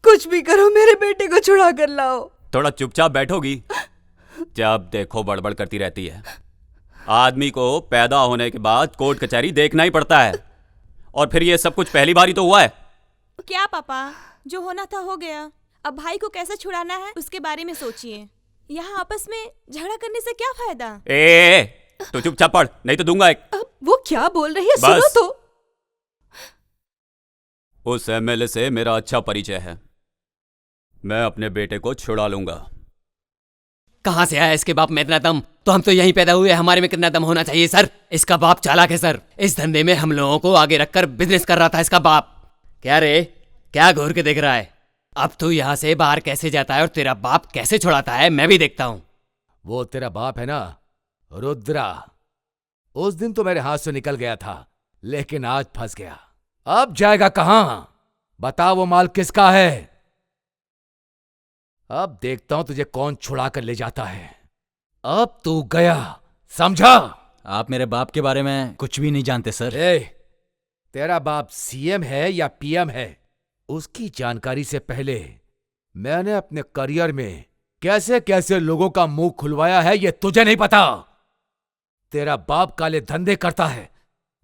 Speaker 7: कुछ भी करो, मेरे बेटे को छुड़ा कर लाओ।
Speaker 4: थोड़ा चुपचाप बैठोगी? जब देखो बड़बड़ करती रहती है। आदमी को पैदा होने के बाद कोर्ट कचहरी देखना ही पड़ता है, और फिर ये सब कुछ पहली बार ही तो हुआ है।
Speaker 13: क्या पापा, जो होना था हो गया। अब भाई को कैसे छुड़ाना है उसके बारे में सोचिए। यहाँ आपस में झगड़ा करने से क्या फायदा।
Speaker 4: तो चुपचाप पढ़, नहीं तो दूंगा एक।
Speaker 7: वो क्या बोल रही है, सुनो तो।
Speaker 4: उस एमएलए से मेरा अच्छा परिचय है, मैं अपने बेटे को छुड़ा लूंगा।
Speaker 5: कहाँ से आया इसके बाप में इतना दम? तो हम तो यहीं पैदा हुए, हमारे में कितना दम होना चाहिए सर? इसका बाप चालाक है सर, इस धंधे में हम लोगों को आगे रखकर बिजनेस कर रहा था इसका बाप। क्या रे, क्या घूर के देख रहा है? अब तू यहाँ से बाहर कैसे जाता है और तेरा बाप कैसे छुड़ाता है, मैं भी देखता हूँ।
Speaker 11: वो तेरा बाप है ना, रुद्रा, उस दिन तो मेरे हाथ से निकल गया था, लेकिन आज फंस गया। अब जाएगा कहां? बता, वो माल किसका है? अब देखता हूं तुझे कौन छुड़ा कर ले जाता है। अब तू गया, समझा?
Speaker 9: आप मेरे बाप के बारे में कुछ भी नहीं जानते सर।
Speaker 11: तेरा बाप सीएम है या पीएम है, उसकी जानकारी से पहले मैंने अपने करियर में कैसे कैसे लोगों का मुंह खुलवाया है ये तुझे नहीं पता। तेरा बाप काले धंधे करता है,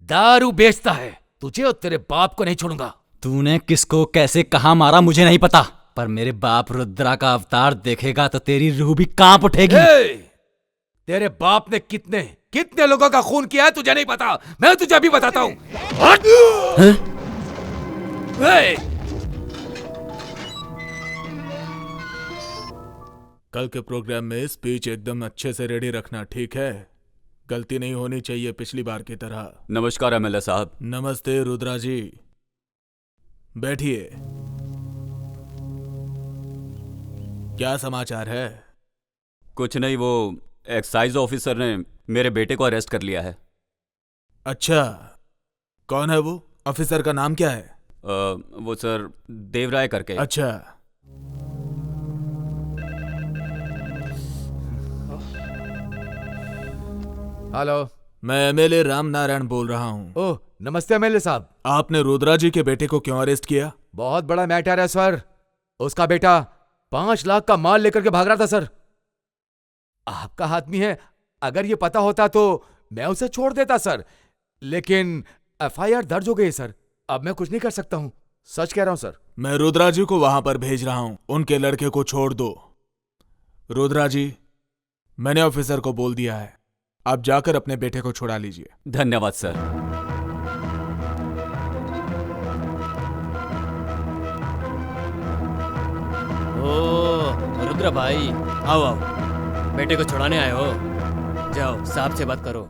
Speaker 11: दारू बेचता है, तुझे और तेरे बाप को नहीं छोड़ूंगा।
Speaker 9: तूने किसको कैसे कहाँ मारा मुझे नहीं पता, पर मेरे बाप रुद्रा का अवतार देखेगा तो तेरी रूह भी कांप उठेगी।
Speaker 11: तेरे बाप ने कितने कितने लोगों का खून किया है तुझे नहीं पता, मैं तुझे अभी बताता हूं।
Speaker 6: कल के प्रोग्राम में स्पीच एकदम अच्छे से रेडी रखना, ठीक है? गलती नहीं होनी चाहिए पिछली बार की तरह।
Speaker 4: नमस्कार एमएलए साहब।
Speaker 6: नमस्ते रुद्रा जी, बैठिए। क्या समाचार है?
Speaker 4: कुछ नहीं, वो एक्साइज ऑफिसर ने मेरे बेटे को अरेस्ट कर लिया है।
Speaker 6: अच्छा, कौन है वो? ऑफिसर का नाम क्या है?
Speaker 4: वो सर देवराय करके।
Speaker 6: अच्छा,
Speaker 11: हेलो,
Speaker 6: मैं एमएलए राम नारायण बोल रहा हूँ।
Speaker 11: ओह, नमस्ते एमएलए साहब।
Speaker 6: आपने रुद्रा जी के बेटे को क्यों अरेस्ट किया?
Speaker 11: बहुत बड़ा मैटर है सर। उसका बेटा 5 लाख का माल लेकर के भाग रहा था सर। आपका आदमी है, अगर ये पता होता तो मैं उसे छोड़ देता सर, लेकिन एफआईआर दर्ज हो गई सर, अब मैं कुछ नहीं कर सकता हूँ। सच कह रहा हूँ सर।
Speaker 6: मैं रुद्रा जी को वहां पर भेज रहा हूँ, उनके लड़के को छोड़ दो। रुद्रा जी, मैंने ऑफिसर को बोल दिया है, आप जाकर अपने बेटे को छुड़ा लीजिए।
Speaker 4: धन्यवाद सर।
Speaker 5: ओ रुद्र भाई, आओ आओ, बेटे को छुड़ाने आए हो? जाओ साहब से बात करो।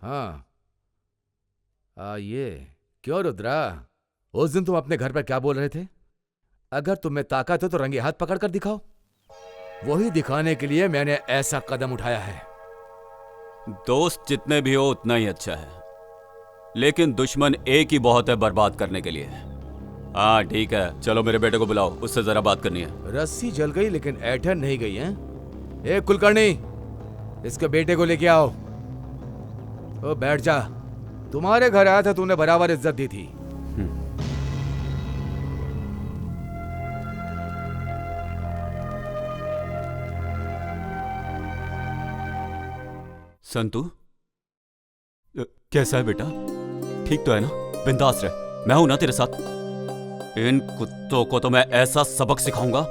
Speaker 11: हाँ, ये क्यों रुद्रा, उस दिन तुम अपने घर पर क्या बोल रहे थे? अगर तुम्हें ताकत हो तो रंगे हाथ पकड़ कर दिखाओ। वही दिखाने के लिए मैंने ऐसा कदम उठाया है।
Speaker 4: दोस्त जितने भी हो उतना ही अच्छा है, लेकिन दुश्मन एक ही बहुत है बर्बाद करने के लिए। हाँ ठीक है, चलो मेरे बेटे को बुलाओ, उससे जरा बात करनी है।
Speaker 11: रस्सी जल गई लेकिन ऐठन नहीं गई है। ए कुलकर्णी, इसके बेटे को लेके आओ। ओ बैठ जा, तुम्हारे घर आया था, तूने बराबर इज्जत दी थी।
Speaker 4: संतु, कैसा है बेटा? ठीक तो है ना? बिंदास रह, मैं हूं ना तेरे साथ। इन कुत्तों को तो मैं ऐसा सबक सिखाऊंगा।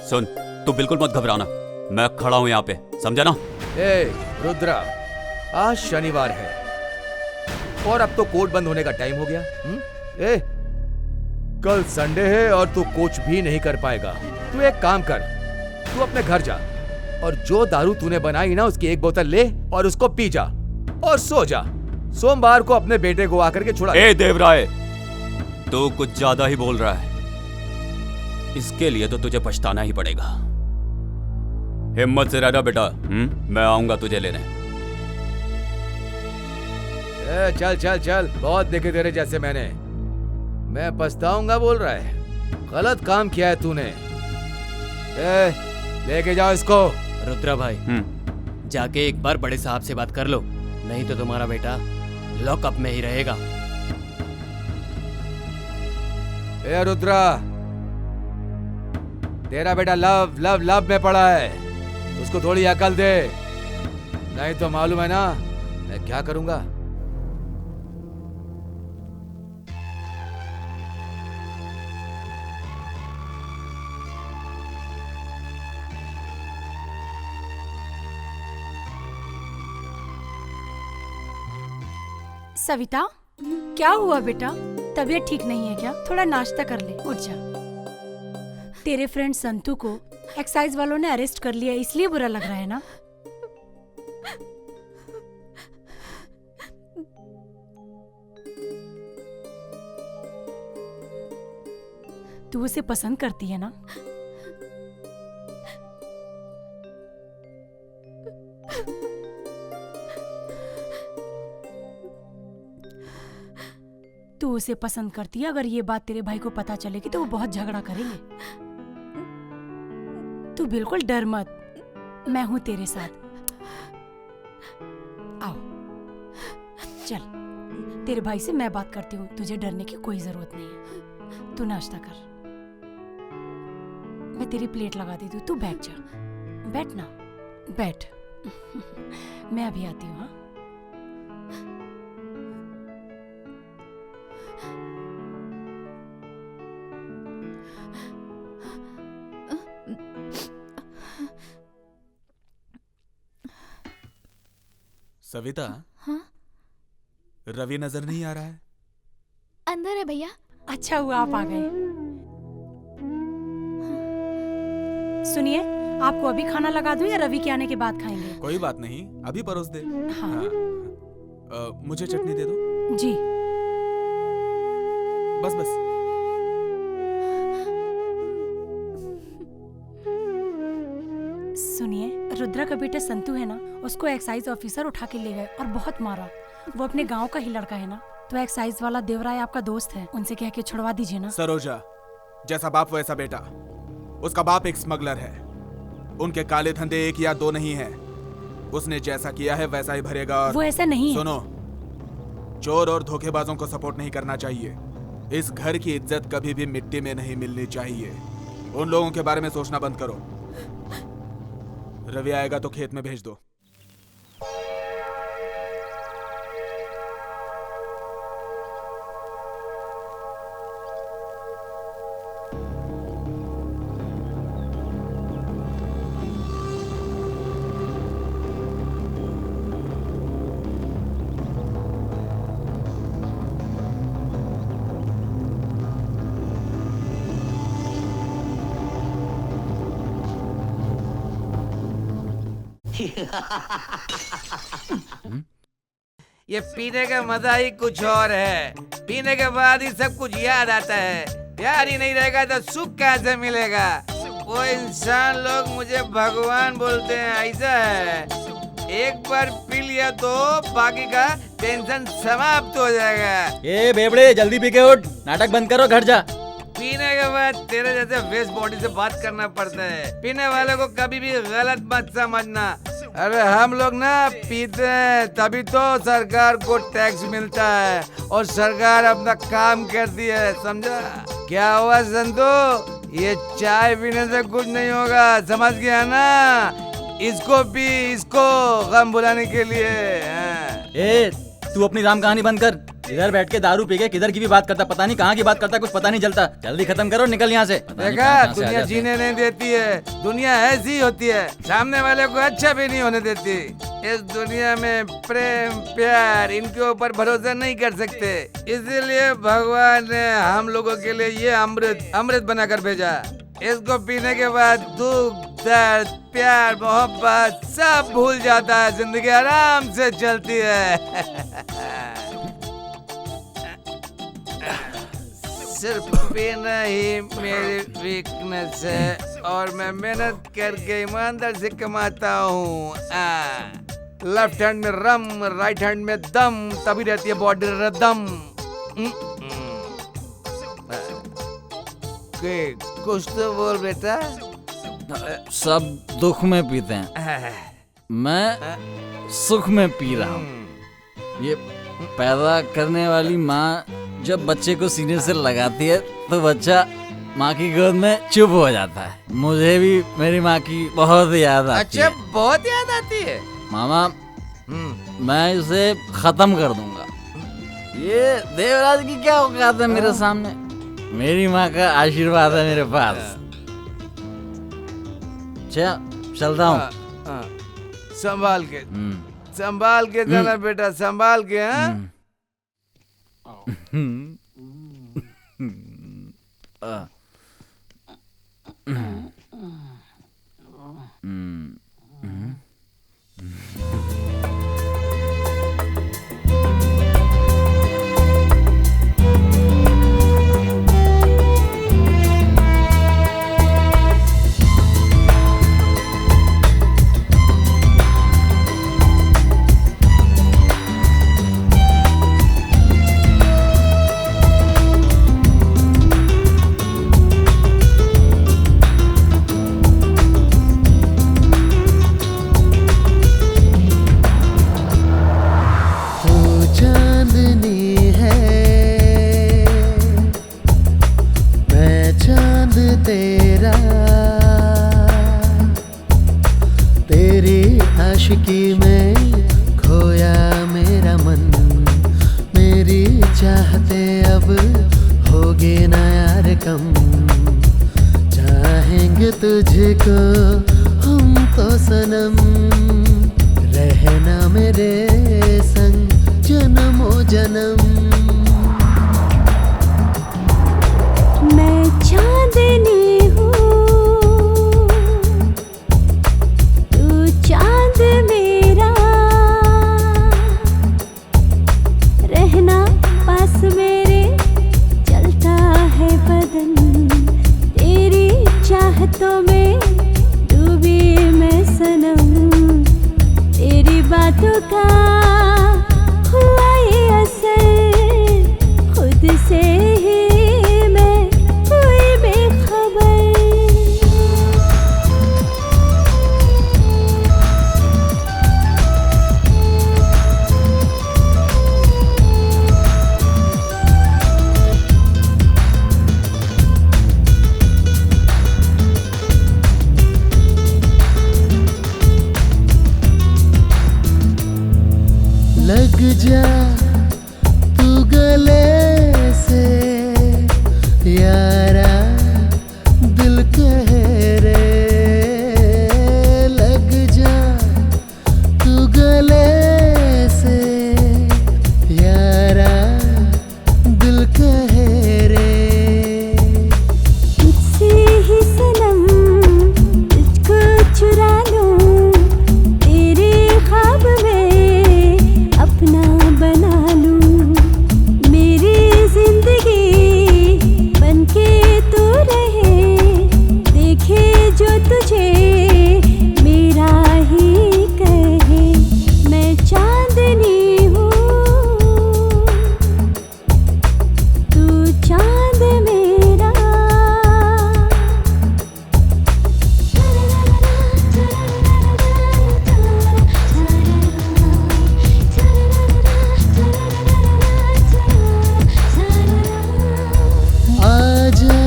Speaker 4: सुन, तू बिल्कुल मत घबराना, मैं खड़ा हूं यहाँ पे, समझा ना?
Speaker 11: ए रुद्रा, आज शनिवार है और अब तो कोर्ट बंद होने का टाइम हो गया। ए, कल संडे है और तू कुछ भी नहीं कर पाएगा। तू एक काम कर, तू अपने घर जा और जो दारू तूने बनाई ना उसकी एक बोतल ले और उसको पी जा और सो जा। सोमवार को अपने बेटे को आकर के छुड़ा।
Speaker 4: ए देवराय, तू कुछ ज्यादा ही बोल रहा है। इसके लिए तो तुझे पछताना ही पड़ेगा। हिम्मत से रहना बेटा। मैं आऊंगा तुझे लेने।
Speaker 11: चल चल चल, बहुत देखे तेरे जैसे मैंने। मैं पछताऊंगा बोल रहा है? गलत काम किया है तूने। लेके जाओ इसको।
Speaker 5: रुद्रा भाई, जाके एक बार बड़े साहब से बात कर लो, नहीं तो तुम्हारा बेटा लॉकअप में ही रहेगा।
Speaker 11: ए रुद्रा, तेरा बेटा लव लव लव में पड़ा है, उसको थोड़ी अकल दे, नहीं तो मालूम है ना मैं क्या करूंगा।
Speaker 2: सविता, क्या हुआ बेटा? तबीयत ठीक नहीं है क्या? थोड़ा नाश्ता कर ले, उठ जा। तेरे फ्रेंड संतू को एक्साइज वालों ने अरेस्ट कर लिया, इसलिए बुरा लग रहा है ना? तू उसे पसंद करती है ना? तू उसे पसंद करती है। अगर ये बात तेरे भाई को पता चलेगी तो वो बहुत झगड़ा करेंगे। तू बिल्कुल डर मत, मैं हूं तेरे साथ। आओ, चल, तेरे भाई से मैं बात करती हूँ, तुझे डरने की कोई जरूरत नहीं है। तू नाश्ता कर, मैं तेरी प्लेट लगा देती हूँ, तू बैठ जा। बैठ ना, बैठ। मैं अभी आती हूँ। हाँ,
Speaker 6: सविता।
Speaker 1: हाँ?
Speaker 6: रवि नजर नहीं आ रहा है?
Speaker 1: अंदर है भैया।
Speaker 2: अच्छा हुआ आप आ गए। सुनिए, आपको अभी खाना लगा दूं या रवि के आने के बाद खाएंगे?
Speaker 6: कोई बात नहीं, अभी परोस दे।
Speaker 2: हाँ।
Speaker 6: मुझे चटनी दे दो।
Speaker 2: जी।
Speaker 6: बस बस।
Speaker 2: सुनिए, रुद्रा का बेटा संतू है ना, उसको एक्साइज ऑफिसर उठा के ले गए और बहुत मारा। वो अपने गांव का ही लड़का है ना, तो एक्साइज वाला देवराय आपका दोस्त है, उनसे कह के छुड़वा दीजिए ना।
Speaker 6: सरोजा, जैसा बाप वैसा बेटा। उसका बाप एक स्मगलर है, उनके काले धंधे एक या दो नहीं है। उसने जैसा किया है वैसा ही भरेगा। और
Speaker 2: वो ऐसा नहीं है।
Speaker 6: सुनो, चोर और धोखेबाजों को सपोर्ट नहीं करना चाहिए। इस घर की इज्जत कभी भी मिट्टी में नहीं मिलनी चाहिए। उन लोगों के बारे में सोचना बंद करो। रवि आएगा तो खेत में भेज दो।
Speaker 11: ये पीने का मजा ही कुछ और है। पीने के बाद ही सब कुछ याद आता है। प्यार ही नहीं रहेगा तो सुख कहाँ से मिलेगा? वो इंसान लोग मुझे भगवान बोलते हैं, ऐसा है। एक बार पी लिया तो बाकी का टेंशन समाप्त हो जाएगा।
Speaker 9: ए बेबड़े, जल्दी पी के उठ, नाटक बंद करो, घर जा।
Speaker 11: पीने के बाद तेरे जैसे वेस्ट बॉडी से बात करना पड़ता है। पीने वाले को कभी भी गलत मत समझना। अरे हम लोग ना पीते हैं तभी तो सरकार को टैक्स मिलता है और सरकार अपना काम करती है, समझा? क्या हुआ संतू? ये चाय पीने से कुछ नहीं होगा, समझ गया ना? इसको पी, इसको गम भुलाने के लिए।
Speaker 9: ए, तू अपनी राम कहानी बंद कर। इधर बैठ के दारू पी के किधर की भी बात करता, पता नहीं कहाँ की बात करता, कुछ पता नहीं चलता। जल्दी खत्म करो, निकल यहाँ से।
Speaker 11: देखा, दुनिया जीने नहीं देती है। दुनिया ऐसी होती है, सामने वाले को अच्छा भी नहीं होने देती। इस दुनिया में प्रेम प्यार इनके ऊपर भरोसा नहीं कर सकते, इसीलिए भगवान ने हम लोगों के लिए ये अमृत बनाकर भेजा। इसको पीने के बाद दुख दर्द प्यार मोहब्बत सब भूल जाता है, जिंदगी आराम से चलती है। सिर्फ पीना ही मेरी वीकनेस है और मैं मेहनत करके ईमानदार से कमाता हूँ। लेफ्ट हैंड में रम, राइट हैंड में दम, तभी रहती है बॉडी रदम। कुछ तो बोल बेटा।
Speaker 9: सब दुख में पीते हैं, मैं सुख में पी रहा हूँ। ये पैदा करने वाली माँ जब बच्चे को सीने से लगाती है तो बच्चा माँ की गोद में चुप हो जाता है। मुझे भी मेरी माँ की बहुत याद आती है।
Speaker 11: अच्छा, बहुत याद आती है
Speaker 9: मामा, मैं इसे खत्म कर दूंगा। ये देवराज की क्या औकात है मेरे सामने? मेरी माँ का आशीर्वाद है मेरे पास। चलता हूँ।
Speaker 11: संभाल के जाना बेटा, संभाल के।
Speaker 10: आशिकी में खोया मेरा मन, मेरी चाहते अब होगे ना यार कम। चाहेंगे तुझको हम तो सनम, रहना मेरे संग जन्मों जन्म।
Speaker 14: मैं चांदनी चांद मेरा, रहना पास मेरे, चलता है बदन तेरी चाहतों में, डूबी मैं सनम। तेरी बातों का हुआ ये असर, खुद से ही मैं हुई बेखबर।
Speaker 10: लग जा तू गले से यारा, दिल कह रे। लग जा तू गले से यारा, दिल कह रे।
Speaker 14: तुझसे ही सनम तुझको चुरा लूं, तेरे ख्वाब में अपना बना लूं। मेरी जिंदगी बनके तू रहे, देखे जो तुझे मेरा ही कहे। मैं चांदनी हूँ, तू चांद मेरा।
Speaker 10: आजा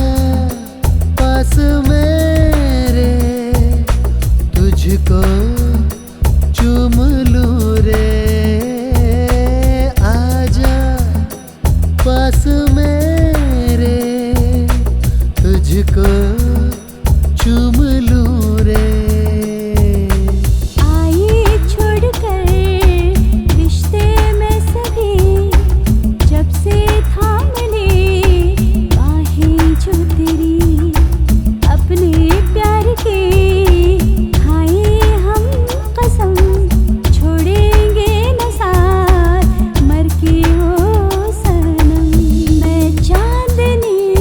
Speaker 10: पास मेरे, तुझको चूम लूं रे। आजा पास मेरे, तुझको चूम लूं रे।
Speaker 14: आई छोड़कर रिश्ते में सभी, जब से थामने बाहें जो तेरी, अपने प्यार की खाए हम कसम। छोड़ेंगे न साथ मर के हो सनम। मैं चांदनी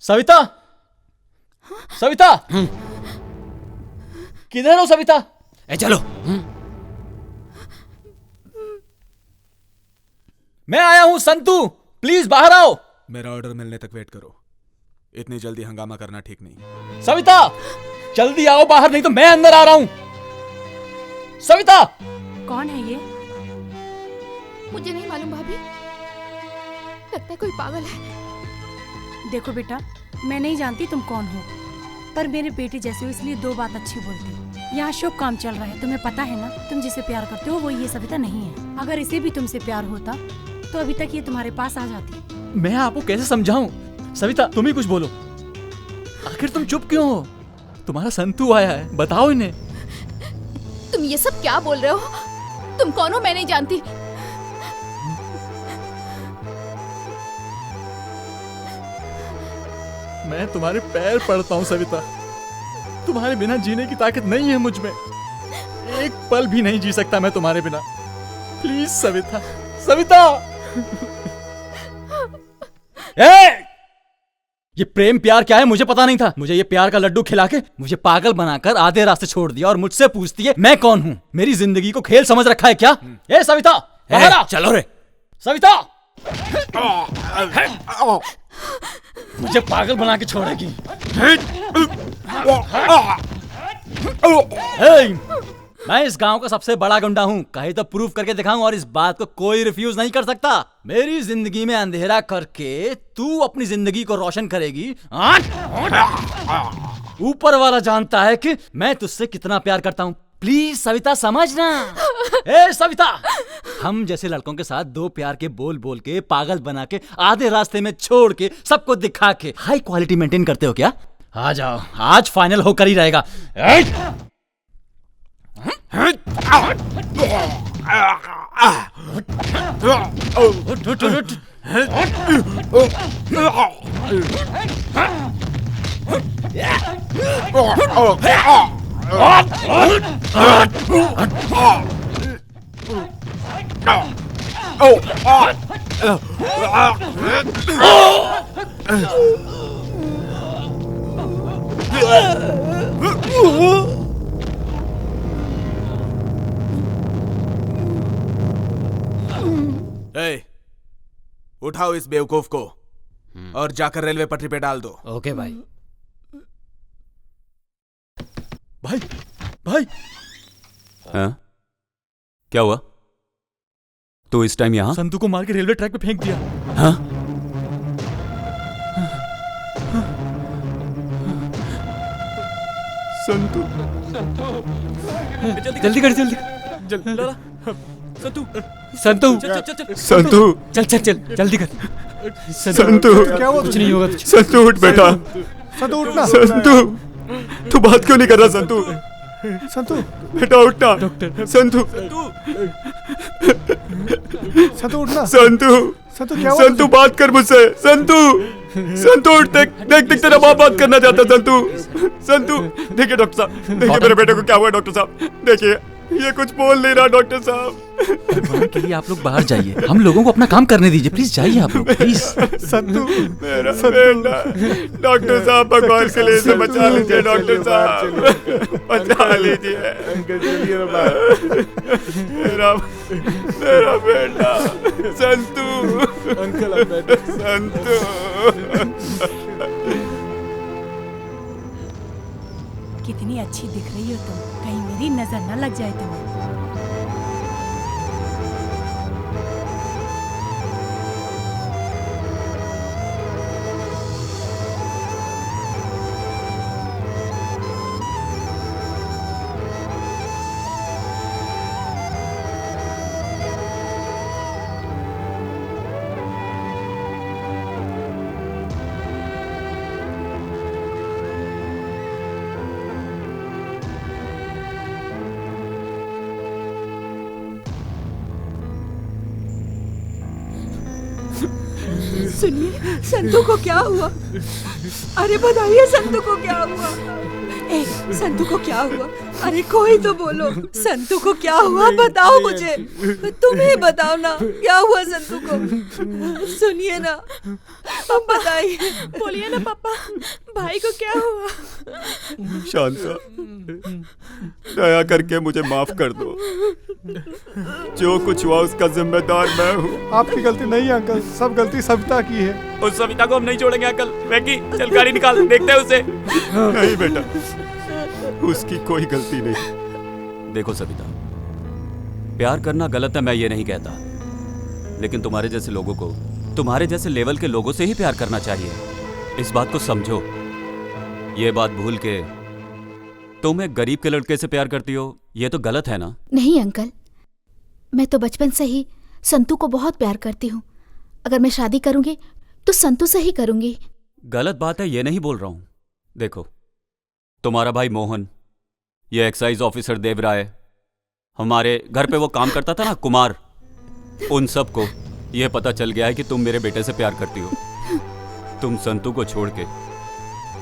Speaker 9: सविता, सविता, किधर हो सविता?
Speaker 5: ए चलो।
Speaker 9: मैं आया हूं संतू, प्लीज बाहर आओ।
Speaker 6: मेरा ऑर्डर मिलने तक वेट करो, इतनी जल्दी हंगामा करना ठीक नहीं।
Speaker 9: सविता, जल्दी आओ बाहर, नहीं तो मैं अंदर आ रहा हूं। सविता!
Speaker 2: कौन है ये?
Speaker 1: मुझे नहीं मालूम भाभी, लगता है कोई पागल है।
Speaker 2: देखो बेटा, मैं नहीं जानती तुम कौन हो, पर मेरे बेटे जैसे हो इसलिए दो बात अच्छी बोलती। यहाँ शुभ काम चल रहा है, तुम्हें पता है ना, तुम जिसे प्यार करते हो वो ये सविता नहीं है। अगर इसे भी तुमसे प्यार होता तो अभी तक ये तुम्हारे पास आ जाती।
Speaker 9: मैं आपको कैसे समझाऊं? सविता, तुम ही कुछ बोलो। आखिर तुम चुप क्यों हो? तुम्हारा संतू आया है, बताओ इन्हें।
Speaker 1: तुम ये सब क्या बोल रहे हो? तुम कौन हो मैं नहीं जानती।
Speaker 9: मैं तुम्हारे पैर पड़ता हूँ सविता, तुम्हारे बिना जीने की ताकत नहीं है मुझ में। एक पल भी नहीं जी सकता मैं तुम्हारे बिना। प्लीज सविता, सविता। ये प्रेम प्यार क्या है मुझे पता नहीं था। मुझे ये प्यार का लड्डू खिला के मुझे पागल बनाकर आधे रास्ते छोड़ दिया और मुझसे पूछती है मैं कौन हूँ। मेरी जिंदगी को खेल समझ रखा है क्या? ए सविता, बाहर आ।
Speaker 5: चलो रे
Speaker 9: सविता, मुझे पागल बना के छोड़ेगी। मैं इस गांव का सबसे बड़ा गुंडा हूँ, कहीं तो प्रूफ करके दिखाऊं और इस बात को कोई रिफ्यूज नहीं कर सकता। मेरी जिंदगी में अंधेरा करके तू अपनी जिंदगी को रोशन करेगी। ऊपर वाला जानता है कि मैं तुझसे कितना प्यार करता हूँ। प्लीज सविता समझना। ए सविता, हम जैसे लड़कों के साथ दो प्यार के बोल बोल के, पागल बना के, आधे रास्ते में छोड़ के, सबको दिखा के हाई क्वालिटी मेंटेन करते हो क्या? आ जाओ, आज फाइनल होकर ही रहेगा।
Speaker 6: उठाओ इस बेवकूफ को और जाकर रेलवे पटरी पे डाल दो।
Speaker 5: ओके भाई।
Speaker 9: भाई, भाई।
Speaker 4: हाँ? क्या हुआ? तो इस टाइम यहाँ?
Speaker 9: संतू को मार के रेलवे ट्रैक पे फेंक दिया।
Speaker 4: हाँ?
Speaker 9: संतू,
Speaker 5: जल्दी कर, जल्दी
Speaker 9: संतू,
Speaker 5: संतू,
Speaker 6: संतू,
Speaker 5: चल चल चल, जल्दी कर।
Speaker 6: संतू,
Speaker 8: क्या हुआ?
Speaker 5: कुछ नहीं होगा।
Speaker 6: संतू उठ बेटा।
Speaker 8: संतू उठना।
Speaker 6: संतू, तू बात क्यों नहीं कर रहा? संतू,
Speaker 8: संतू
Speaker 6: बेटा उठना।
Speaker 9: डॉक्टर,
Speaker 6: संतू,
Speaker 8: संतू उठना।
Speaker 6: संतू,
Speaker 8: संतू क्या हुआ?
Speaker 6: संतू बात कर मुझसे। संतू, संतू उठ, देख देख देख, तेरा बाप बात करना चाहता। संतू, संतू, देखिए डॉक्टर साहब, देखिए मेरे बेटे को क्या हुआ। डॉक्टर साहब देखिए, ये कुछ बोल नहीं रहा। डॉक्टर साहब,
Speaker 9: भगवान के लिए आप लोग बाहर जाइए, हम लोगों को अपना काम करने दीजिए। प्लीज जाइए आप लोग, प्लीज।
Speaker 8: संतू,
Speaker 6: मेरा बेटा। डॉक्टर साहब, भगवान के लिए इसे बचा लीजिए। डॉक्टर साहब, बचा लीजिए। मेरा बेटा संतू।
Speaker 8: अंकल बेटा
Speaker 6: संतू।
Speaker 2: कितनी अच्छी दिख रही हो तुम, कहीं मेरी नजर न लग जाए तुम्हें।
Speaker 7: सुनिए, संतू को क्या हुआ? अरे बताइए, संतू को क्या हुआ? ए, संतू को क्या हुआ? अरे कोई तो बोलो, संतू को क्या हुआ बताओ मुझे, तुम्हें बताओ ना क्या हुआ संतू को, सुनिए ना, अब बताइए।
Speaker 13: बोलिए ना पापा, भाई को क्या हुआ?
Speaker 4: शांता, दया करके मुझे माफ कर दो। जो कुछ हुआ उसका जिम्मेदार मैं हूँ।
Speaker 8: आपकी गलती नहीं है अंकल, सब गलती सविता की है।
Speaker 4: उस सविता को हम नहीं छोड़ेंगे अंकल। मैगी, चल गाड़ी निकाल, देखते हैं उसे। नहीं बेटा, उसकी कोई गलती नहीं। देखो सविता, प्यार करना गलत है मैं ये नहीं कहता, लेकिन तुम्हारे जैसे लोगों को, तुम्हारे जैसे लेवल के लोगों से ही प्यार करना चाहिए। इस बात को समझो। ये बात भूल के तुम एक गरीब के लड़के से प्यार करती हो, ये तो गलत है ना?
Speaker 1: नहीं अंकल, मैं तो बचपन से ही संतू को बहुत प्यार करती हूँ। अगर मैं शादी करूंगी तो संतू से ही करूंगी।
Speaker 4: गलत बात है ये नहीं बोल रहा हूं। देखो, तुम्हारा भाई मोहन, ये एक्साइज ऑफिसर देवराय, हमारे घर पे वो काम करता था ना कुमार, उन सबको ये पता चल गया है कि तुम मेरे बेटे से प्यार करती हो। तुम संतू को छोड़ के,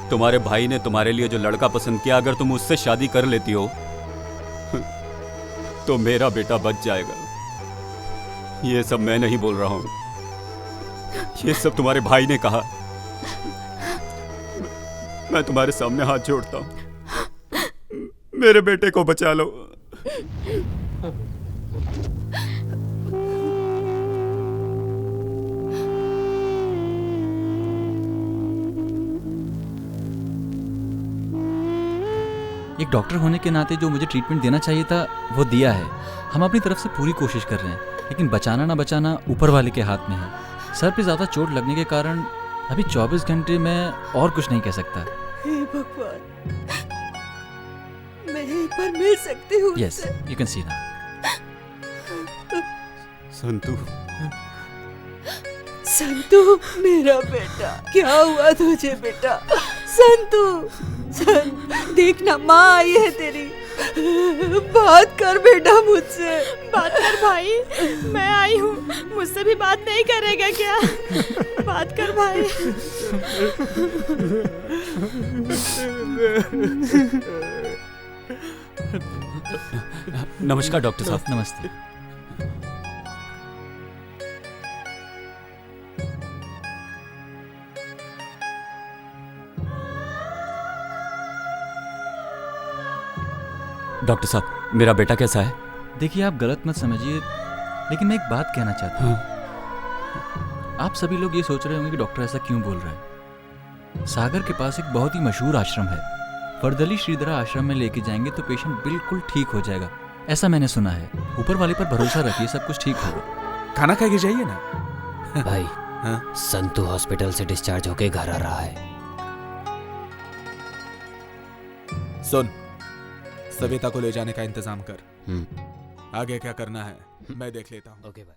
Speaker 4: तुम्हारे भाई ने तुम्हारे लिए जो लड़का पसंद किया, अगर तुम उससे शादी कर लेती हो तो मेरा बेटा बच जाएगा। ये सब मैं नहीं बोल रहा हूं, ये सब तुम्हारे भाई ने कहा। मैं तुम्हारे सामने हाथ जोड़ता हूं, मेरे बेटे को बचा लो।
Speaker 9: एक डॉक्टर होने के नाते जो मुझे ट्रीटमेंट देना चाहिए था वो दिया है। हम अपनी तरफ से पूरी कोशिश कर रहे हैं, लेकिन बचाना ना बचाना ऊपर वाले के हाथ में है। सर पे ज़्यादा चोट लगने के कारण अभी 24 घंटे में और कुछ नहीं कह सकता।
Speaker 7: हे भगवान, मैं एक बार मिल सकती हूँ?
Speaker 9: Yes, you can see now.
Speaker 4: Santu,
Speaker 7: Santu मेरा बेटा, क्या हुआ तुझे बेटा? संतू, देखना माँ आई है तेरी, बात कर बेटा मुझसे।
Speaker 13: बात कर भाई, मैं आई हूँ, मुझसे भी बात नहीं करेगा क्या? बात कर भाई।
Speaker 4: नमस्कार डॉक्टर साहब।
Speaker 9: नमस्ते।
Speaker 4: डॉक्टर साहब, मेरा बेटा कैसा है?
Speaker 9: देखिए, आप गलत मत समझिए, लेकिन मैं एक बात कहना चाहता हूँ। आप सभी लोग ये सोच रहे होंगे कि डॉक्टर ऐसा क्यों बोल रहा है। सागर के पास एक बहुत ही मशहूर आश्रम है, वर्दली श्रीधरा आश्रम में लेके जाएंगे तो पेशेंट बिल्कुल ठीक हो जाएगा, ऐसा मैंने सुना है। ऊपर वाले पर भरोसा रखिए, सब कुछ ठीक होगा।
Speaker 6: खाना खा के जाइए ना।
Speaker 5: भाई, संतू हॉस्पिटल से डिस्चार्ज होके घर आ रहा है।
Speaker 6: सुन, सविता को ले जाने का इंतजाम कर। आगे क्या करना है मैं देख लेता हूँ।
Speaker 5: ओके भाई।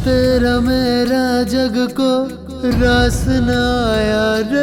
Speaker 10: तेरा मेरा जग को रास न आया रे